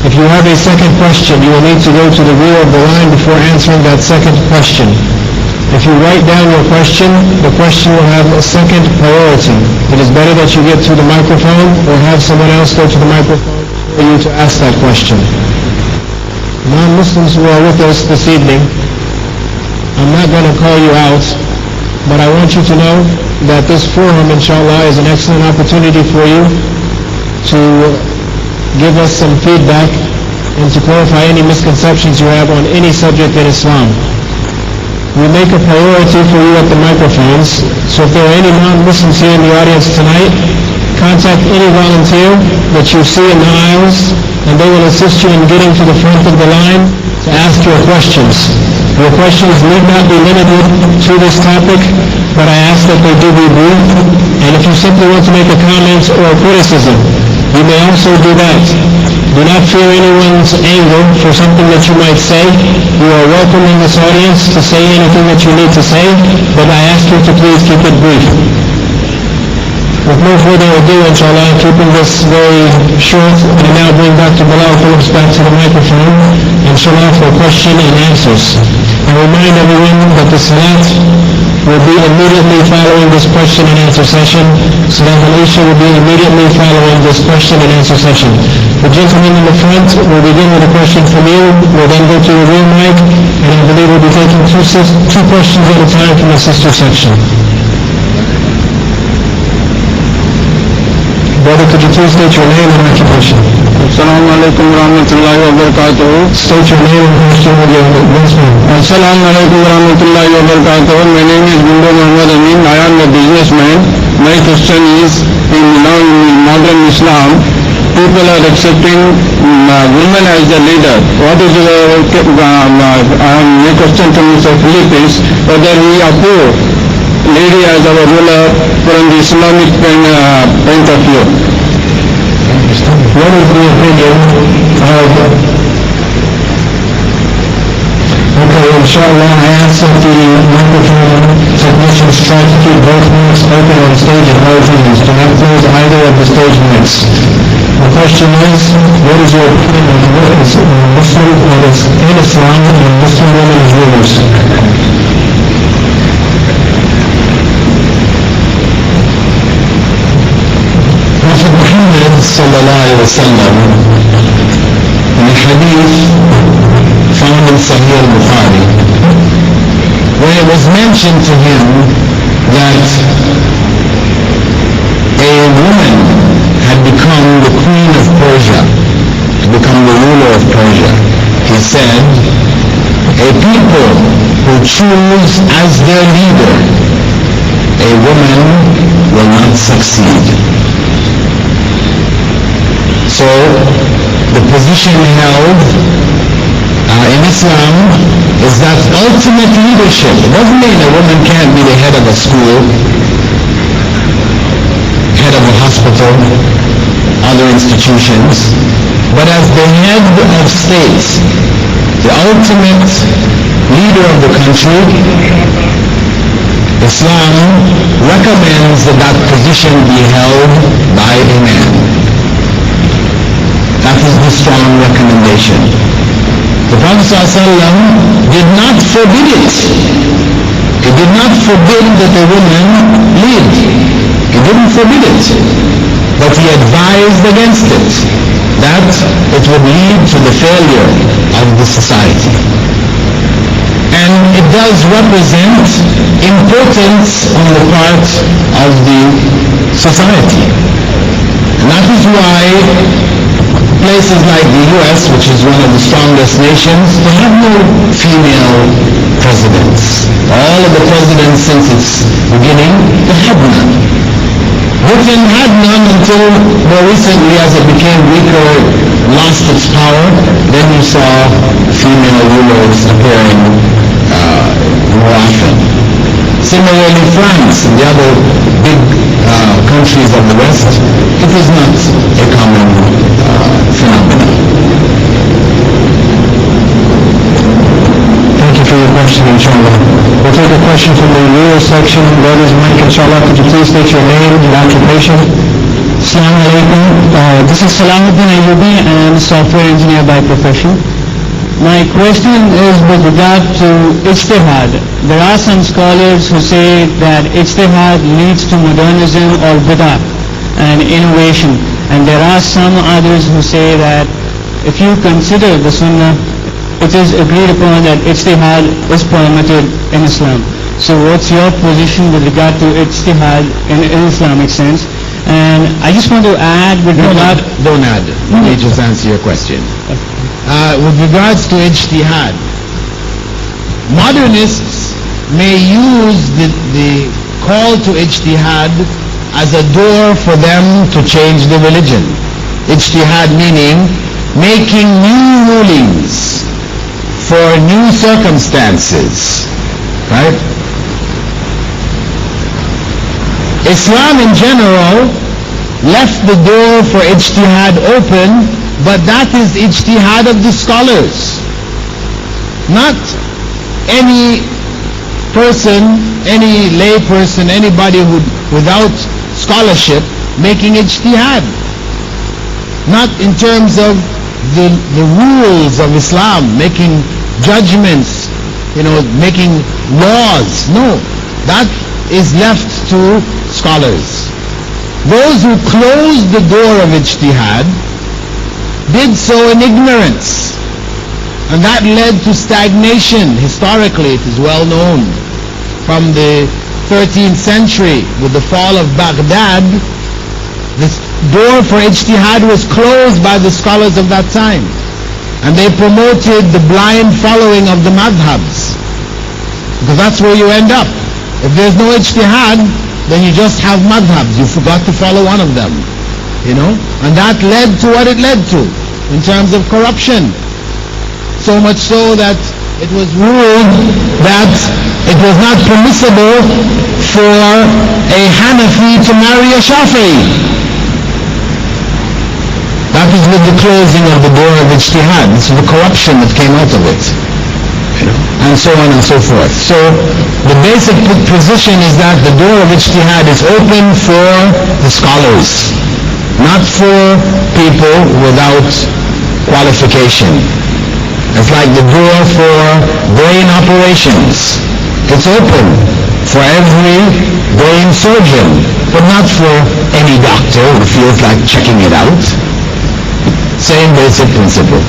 If you have a second question, you will need to go to the rear of the line before answering that second question. If you write down your question, the question will have a second priority. It is better that you get to the microphone or have someone else go to the microphone for you to ask that question. Non-Muslims who are with us this evening, I'm not going to call you out, but I want you to know that this forum, inshallah, is an excellent opportunity for you to give us some feedback and to clarify any misconceptions you have on any subject in Islam. We make a priority for you at the microphones, so if there are any non-Muslims here in the audience tonight, contact any volunteer that you see in the aisles, and they will assist you in getting to the front of the line to ask your questions. Your questions need not be limited to this topic, but I ask that they do be brief, and if you simply want to make a comment or a criticism, you may also do that. Do not fear anyone's anger for something that you might say. You are welcome in this audience to say anything that you need to say, but I ask you to please keep it brief. With no further ado, inshallah, keeping this very short, I now bring Dr. Bilal Phillips back to the microphone, inshallah, for question and answers. I remind everyone that the salat will be immediately following this question and answer session. Salat al-Isha will be immediately following this question and answer session. The gentleman in the front will begin with a question from you. We'll then go to your real mic, and I believe we'll be taking two questions at a time from the sister section. Brother, could you please state your name and occupation? Assalamu alaikum wa rahmatullahi wa barakatuh. State your name and question with your announcement. Assalamu alaikum wa rahmatullahi wa barakatuh. My name is Bilal Muhammad Amin. I am a businessman. My question is, in modern Islam, people are accepting women as the leader. What is my question to Mr. Philippines, whether we approve lady as our ruler from the Islamic point of view. What is the opinion of... Okay, inshallah, I ask that the microphone technicians try to keep both mics open on stage at all times. Do not close either of the stage mics. The question is, what is your opinion on what is Muslim, what is in Islam, and Muslim women as rulers? Prophet Muhammad sallallahu alayhi wa sallam, in a hadith found in Sahih al-Bukhari, when it was mentioned to him that a woman had become the queen of Persia, had become the ruler of Persia, he said, a people who choose as their leader a woman will not succeed. So, the position held in Islam is that ultimate leadership. It doesn't mean a woman can't be the head of a school, head of a hospital, other institutions, but as the head of state, the ultimate leader of the country, Islam recommends that that position be held by a man. That is the strong recommendation. The Prophet ﷺ did not forbid it. He did not forbid that a woman lead. He didn't forbid it. But he advised against it, that it would lead to the failure of the society. And it does represent importance on the part of the society. And that is why places like the US, which is one of the strongest nations, they have no female presidents. All of the presidents since its beginning, they had none. Britain had none until more recently, as it became weaker, lost its power. Then you saw female rulers appearing more often. Similarly, France and the other big countries of the West, it was not a common phenomenon. Thank you for your question, inshallah. We'll take a question from the rural section. Brothers, Mike, inshallah, could you please state your name and occupation? Assalamu alaikum. This is Salahuddin Ayubi. I am a software engineer by profession. My question is with regard to ijtihad. There are some scholars who say that ijtihad leads to modernism or bid'ah and innovation. And there are some others who say that if you consider the sunnah, it is agreed upon that ijtihad is permitted in Islam. So what's your position with regard to ijtihad in Islamic sense? And I just want to add with regard... Don't add. Let me just answer your question. With regards to ijtihad, modernists may use the call to ijtihad as a door for them to change the religion. Ijtihad meaning making new rulings for new circumstances, right? Islam in general left the door for ijtihad open, but that is ijtihad of the scholars. Not any person, any lay person, anybody without scholarship making ijtihad. Not in terms of the rules of Islam, making judgments, making laws. No, that is left to scholars. Those who closed the door of ijtihad did so in ignorance, and that led to stagnation. Historically, it is well known from the 13th century with the fall of Baghdad. The door for ijtihad was closed by the scholars of that time, and they promoted the blind following of the madhabs, because that's where you end up. If there's no ijtihad, then you just have madhabs. You forgot to follow one of them. And that led to what it led to in terms of corruption. So much so that it was ruled that it was not permissible for a Hanafi to marry a Shafi'i. That was with the closing of the door of ijtihad. This is the corruption that came out of it. And so on and so forth. So the basic position is that the door of ijtihad is open for the scholars, not for people without qualification. It's like the door for brain operations. It's open for every brain surgeon, but not for any doctor who feels like checking it out. Same basic principle.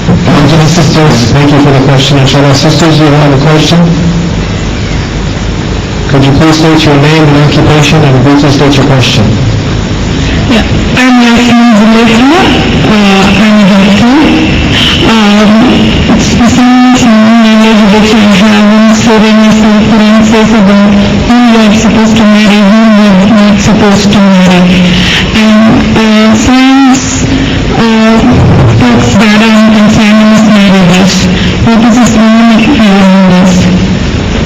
On to the sisters. Thank you for the question. Inshallah, sisters, you have a question? Could you please state your name and occupation and briefly state your question? Yeah, I'm Yasmin Zulekha. I'm a doctor. It's the same knowledge that I have in serving myself for answers about who you are supposed to marry, who you are not supposed to marry. And science talks that on consanguineous marriages. What is Islamic view on this?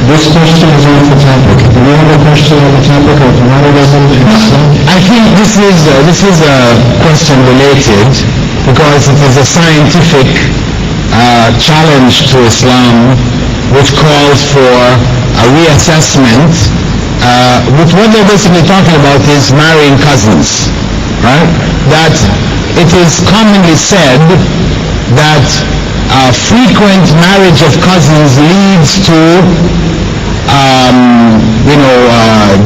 This question is off the topic. Do we have a question on the topic of modernism in Islam? I think this is a question related because it is a scientific challenge to Islam which calls for a reassessment. With what they're basically talking about is marrying cousins, right? That it is commonly said that frequent marriage of cousins leads to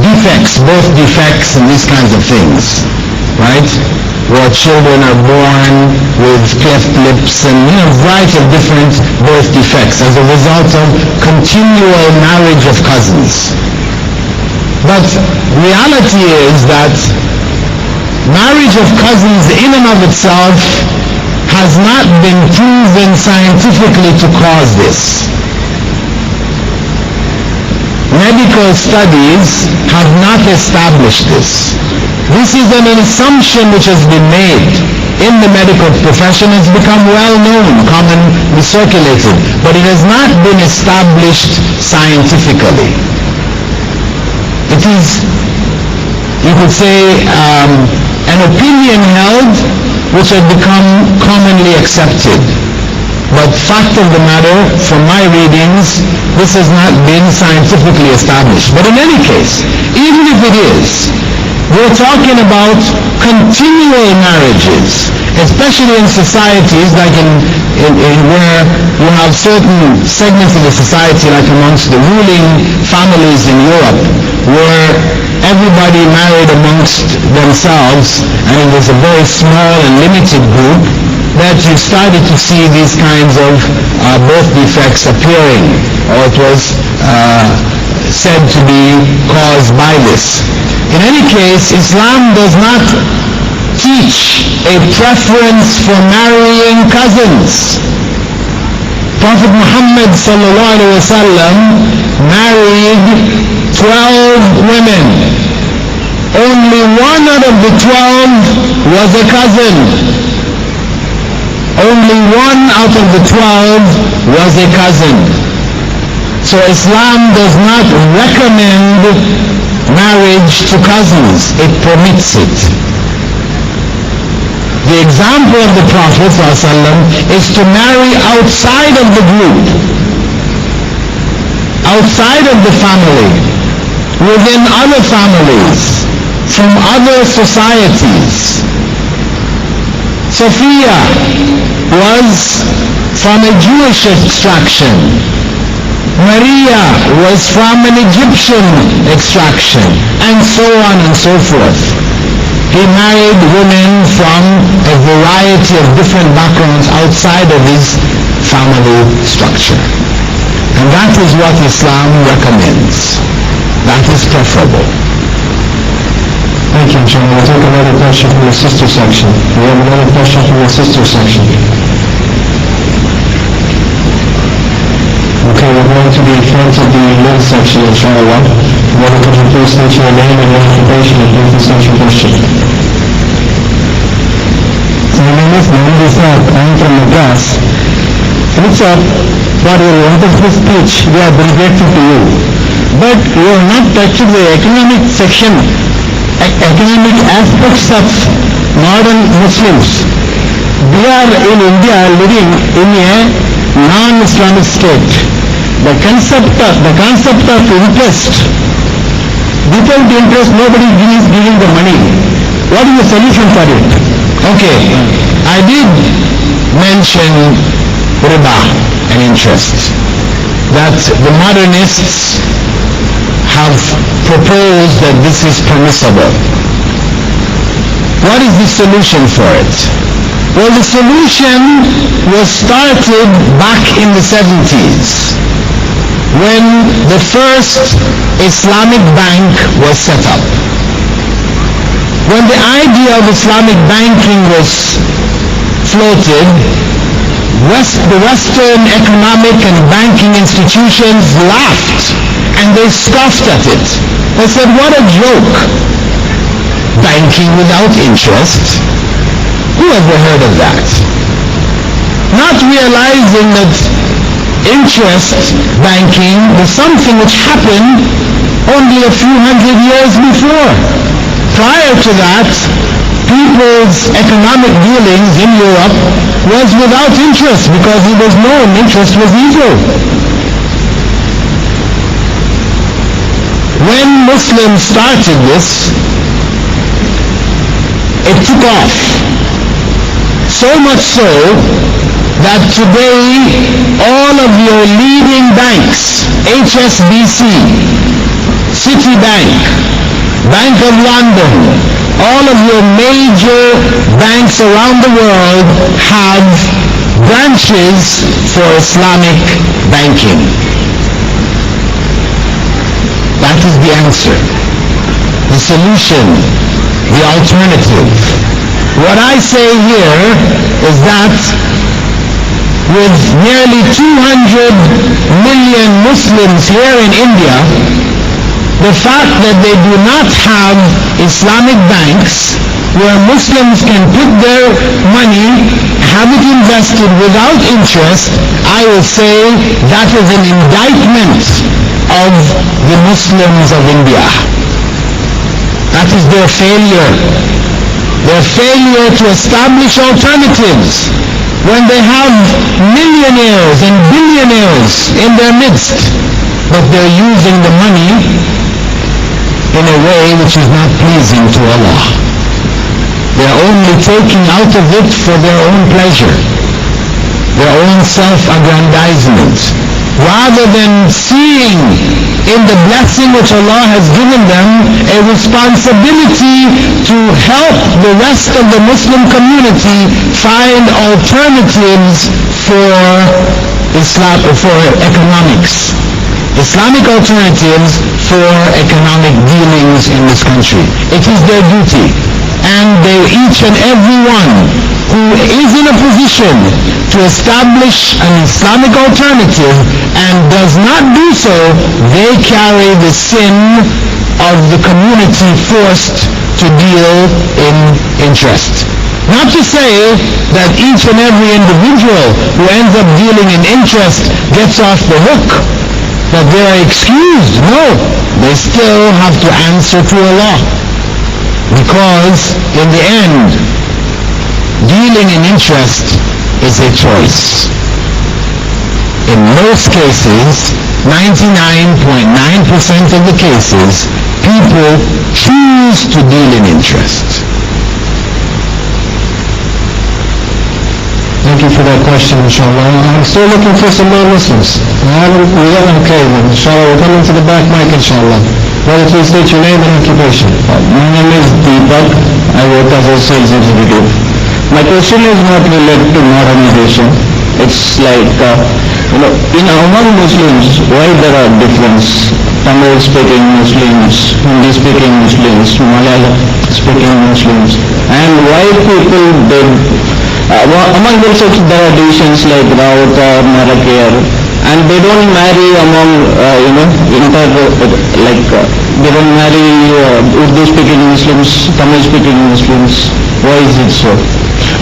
defects, birth defects and these kinds of things, right? Where children are born with cleft lips and a variety of different birth defects as a result of continual marriage of cousins. But reality is that marriage of cousins in and of itself has not been proven scientifically to cause this. Medical studies have not established this. This is an assumption which has been made in the medical profession. It's become well known, commonly circulated, but it has not been established scientifically. It is, you could say, an opinion held which has become commonly accepted. But fact of the matter, from my readings, this has not been scientifically established. But in any case, even if it is, We're talking about continual marriages, especially in societies like in where you have certain segments of the society, like amongst the ruling families in Europe, where everybody married amongst themselves, and it was a very small and limited group, that you started to see these kinds of birth defects appearing, or it was said to be caused by this. In any case, Islam does not teach a preference for marrying cousins. Prophet Muhammad sallallahu alaihi wasallam married 12 women. Only one out of the 12 was a cousin. Only one out of the 12 was a cousin. So Islam does not recommend marriage to cousins. It permits it. The example of the Prophet ﷺ is to marry outside of the group, outside of the family, within other families, from other societies. Sophia was from a Jewish extraction. Maria was from an Egyptian extraction, and so on and so forth. He married women from a variety of different backgrounds outside of his family structure. And that is what Islam recommends. That is preferable. Thank you, John. We'll take another question from the sister section. We have another question from the sister section. Okay, we're going to be in front of the men's section, inshallah. Brother, could you please state your name and your occupation and please state your question? My name is Mohammed Isaac. I am from Madras. What's up? For your wonderful speech, we are very grateful to you. But you have not touched the economic section, economic aspects of modern Muslims. We are in India living in a non-Islamic state. The concept of interest, without interest nobody is giving the money. What is the solution for it? Okay, I did mention riba and interest, that the modernists have proposed that this is permissible. What is the solution for it? Well, the solution was started back in the 70s when the first Islamic bank was set up. When the idea of Islamic banking was floated, the Western economic and banking institutions laughed and they scoffed at it. They said, what a joke. Banking without interest? Who ever heard of that? Not realizing that interest banking was something which happened only a few hundred years before. Prior to that, people's economic dealings in Europe was without interest because it was known interest was evil. When Muslims started this, it took off. So much so that today all of your leading banks, HSBC, Citibank, Bank of London, all of your major banks around the world have branches for Islamic banking. That is the answer. The solution, the alternative. What I say here is that with nearly 200 million Muslims here in India, the fact that they do not have Islamic banks where Muslims can put their money, have it invested without interest, I will say that is an indictment of the Muslims of India. That is their failure. Their failure to establish alternatives when they have millionaires and billionaires in their midst, but they're using the money in a way which is not pleasing to Allah. They're only taking out of it for their own pleasure, their own self-aggrandizement, rather than seeing in the blessing which Allah has given them a responsibility to help the rest of the Muslim community find alternatives for Islam, for economics. Islamic alternatives for economic dealings in this country. It is their duty. And they, each and every one who is in a position to establish an Islamic alternative and does not do so, they carry the sin of the community forced to deal in interest. Not to say that each and every individual who ends up dealing in interest gets off the hook, that they are excused. No, they still have to answer to Allah. Because in the end, dealing in interest is a choice. In most cases, 99.9% of the cases, people choose to deal in interest. Thank you for that question, inshallah. I'm still looking for some more Muslims. Okay, then, inshallah, we'll come into the back mic, inshallah. Brother, please state your name and occupation. My name is Deepak. I work as a sales executive. My question is not related to modernization. It's like, among Muslims, why there are difference? Tamil speaking Muslims, Hindi speaking Muslims, Malayalam speaking Muslims, and why people did. Among themselves there are divisions like Rauta, Marakir, and they don't marry among, they don't marry Urdu-speaking Muslims, Tamil-speaking Muslims. Why is it so?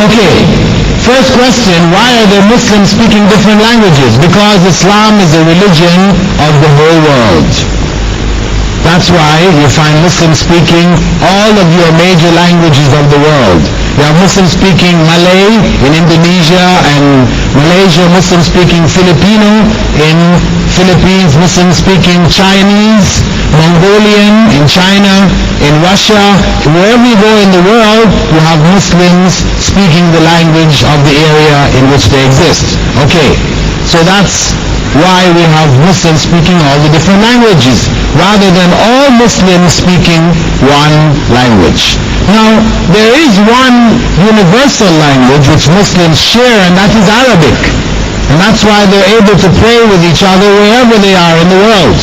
Okay, first question, why are there Muslims speaking different languages? Because Islam is a religion of the whole world. That's why you find Muslims speaking all of your major languages of the world. You have Muslims speaking Malay in Indonesia and Malaysia, Muslims speaking Filipino in Philippines, Muslims speaking Chinese, Mongolian in China, in Russia. Wherever you go in the world, you have Muslims speaking the language of the area in which they exist. Okay, so that's why we have Muslims speaking all the different languages, rather than all Muslims speaking one language. Now, there is one universal language which Muslims share, and that is Arabic. And that's why they're able to pray with each other wherever they are in the world.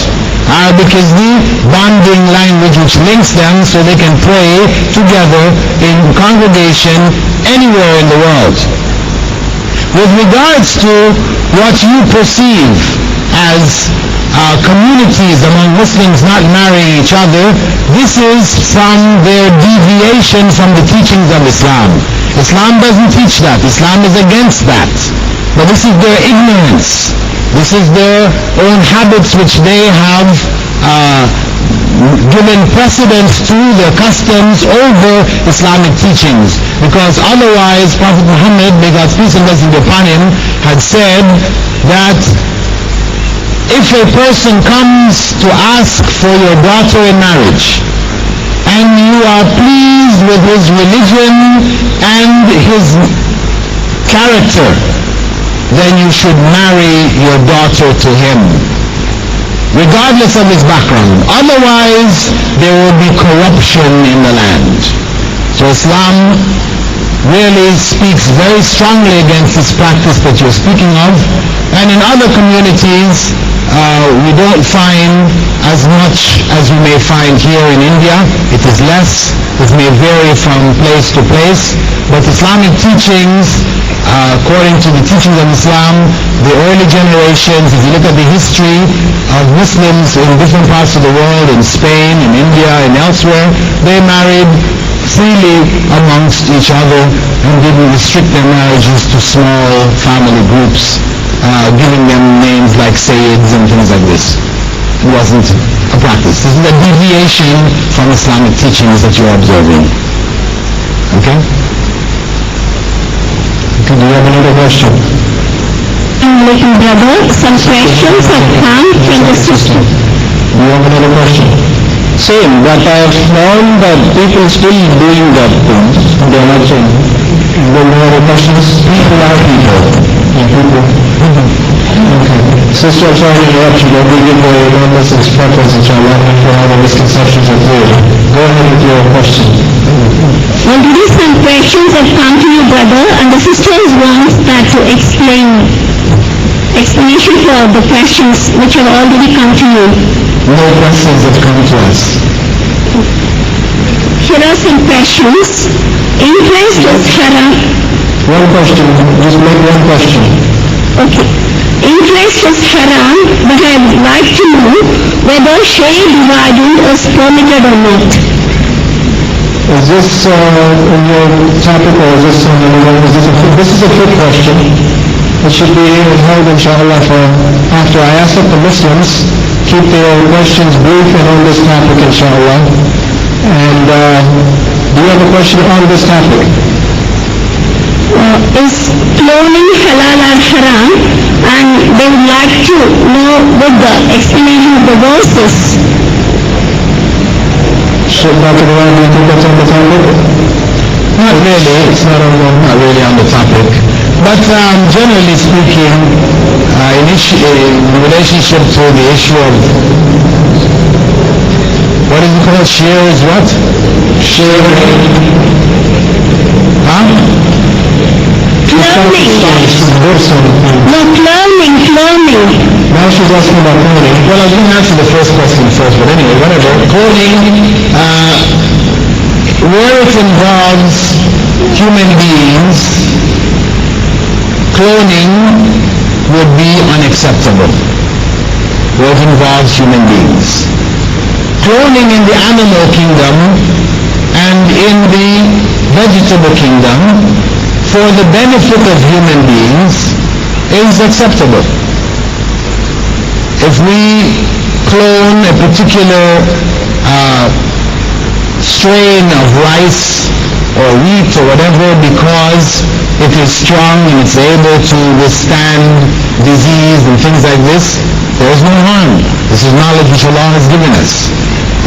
Arabic is the bonding language which links them so they can pray together in congregation anywhere in the world. With regards to what you perceive as communities among Muslims not marrying each other, this is from their deviation from the teachings of Islam. Islam doesn't teach that. Islam is against that. But this is their ignorance. This is their own habits which they have given precedence to, their customs over Islamic teachings. Because otherwise, Prophet Muhammad, may God's peace and blessing be upon him, had said that if a person comes to ask for your daughter in marriage, and you are pleased with his religion and his character, then you should marry your daughter to him, regardless of his background. Otherwise, there will be corruption in the land. So Islam really speaks very strongly against this practice that you're speaking of. And in other communities, we don't find as much as we may find here in India. It is less. It may vary from place to place. But Islamic teachings, according to the teachings of Islam, the early generations, if you look at the history of Muslims in different parts of the world, in Spain, in India, and elsewhere, they married freely amongst each other and didn't restrict their marriages to small family groups, giving them names like Siiicids and things like this. It wasn't a practice. This is a deviation from Islamic teachings that you're observing. Okay? Do you have another question? Assalamualaikum, brother. Some questions have come from the system. Do you have another question? same, but I have found that people still doing that things. They are not saying. The more questions? People are people. People. Okay. Sister, I'm sorry to interrupt you, but we give the non-Muslims preference, inshallah, for all the misconceptions are clear. Go ahead with your question. Already some questions have come to you, brother, and the sisters want that to explanation for the questions which have already come to you. No questions have come to us. Here are some questions. Interest is haram. One question, just make one question. Okay. Interest is haram, but I would like to know whether share dividend is permitted or not. Is this in your topic, or is this this is a quick question? It should be held, inshallah, for after. I ask that the Muslims keep their questions brief and on this topic, inshallah. And do you have a question on this topic? Is cloning halal or haram? And they would like to know what the explanation of the verses. Should Dr. Bilal, do you think that's on the topic? Not really. It's not really on the topic. But generally speaking, in relationship to the issue of what is it called? Share is what? Sharing. Huh? Cloning. No, cloning. Now she's asking about cloning. Well, I didn't answer the first question first, but anyway, whatever. Cloning, where it involves human beings, cloning would be unacceptable. Where it involves human beings. Cloning in the animal kingdom and in the vegetable kingdom for the benefit of human beings is acceptable. If we clone a particular strain of rice or wheat or whatever because it is strong and it's able to withstand disease and things like this, there is no harm. This is knowledge which Allah has given us.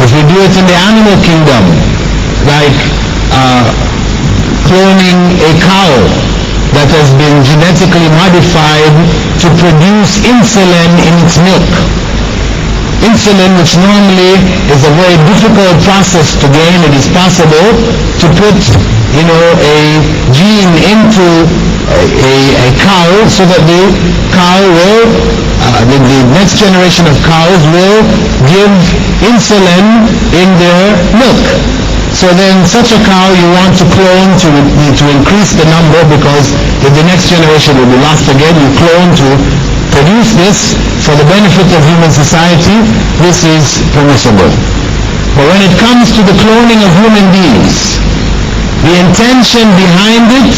If we do it in the animal kingdom, like cloning a cow that has been genetically modified to produce insulin in its milk. Insulin, which normally is a very difficult process to gain, it is possible to put, a gene into a cow so that the cow will, the next generation of cows will give insulin in their milk. So then such a cow you want to clone to increase the number, because if the next generation will be lost again, you clone to produce this for the benefit of human society. This is permissible. But when it comes to the cloning of human beings, the intention behind it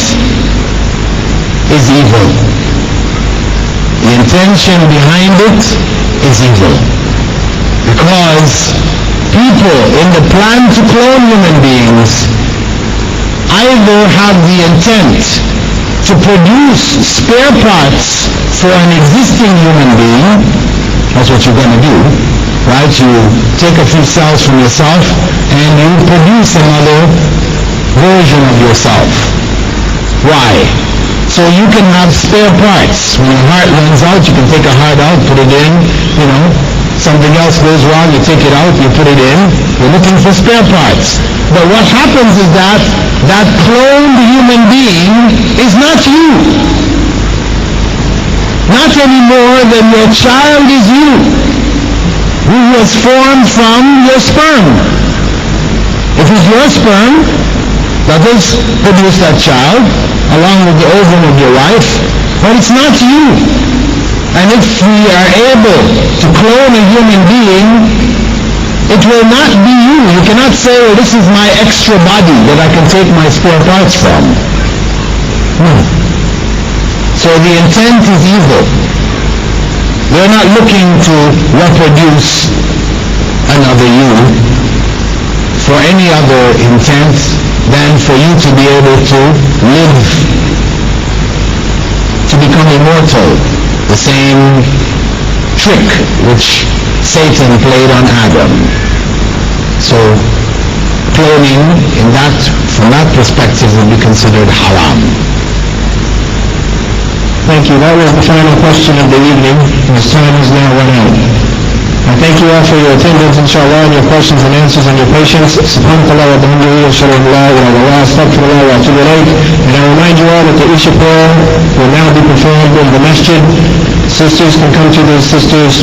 is evil. The intention behind it is evil. Because people in the plan to clone human beings either have the intent to produce spare parts for an existing human being. That's what you're going to do, right? You take a few cells from yourself and you produce another version of yourself. Why? So you can have spare parts. When your heart runs out, you can take a heart out, put it in, something else goes wrong, you take it out, you put it in. You're looking for spare parts. But what happens is that cloned human being is not you. Not any more than your child is you, who was formed from your sperm. It is your sperm that has produced that child, along with the ovum of your wife, but it's not you. And if we are able to clone a human being, it will not be you. You cannot say, well, this is my extra body that I can take my spare parts from. No. So the intent is evil. They're not looking to reproduce another you for any other intent than for you to be able to live, to become immortal. The same trick which Satan played on Adam. So cloning from that perspective would be considered haram. Thank you. That was the final question of the evening. As time has now run out. I thank you all for your attendance, inshallah, and your questions and answers and your patience. Subhanakallah wa bihamdihi, ashhadu an la ilaha illallah, astaghfirullah wa atubu ilayh. And I remind you all that the Isha prayer will now be performed in the masjid. Sisters can come to the sisters.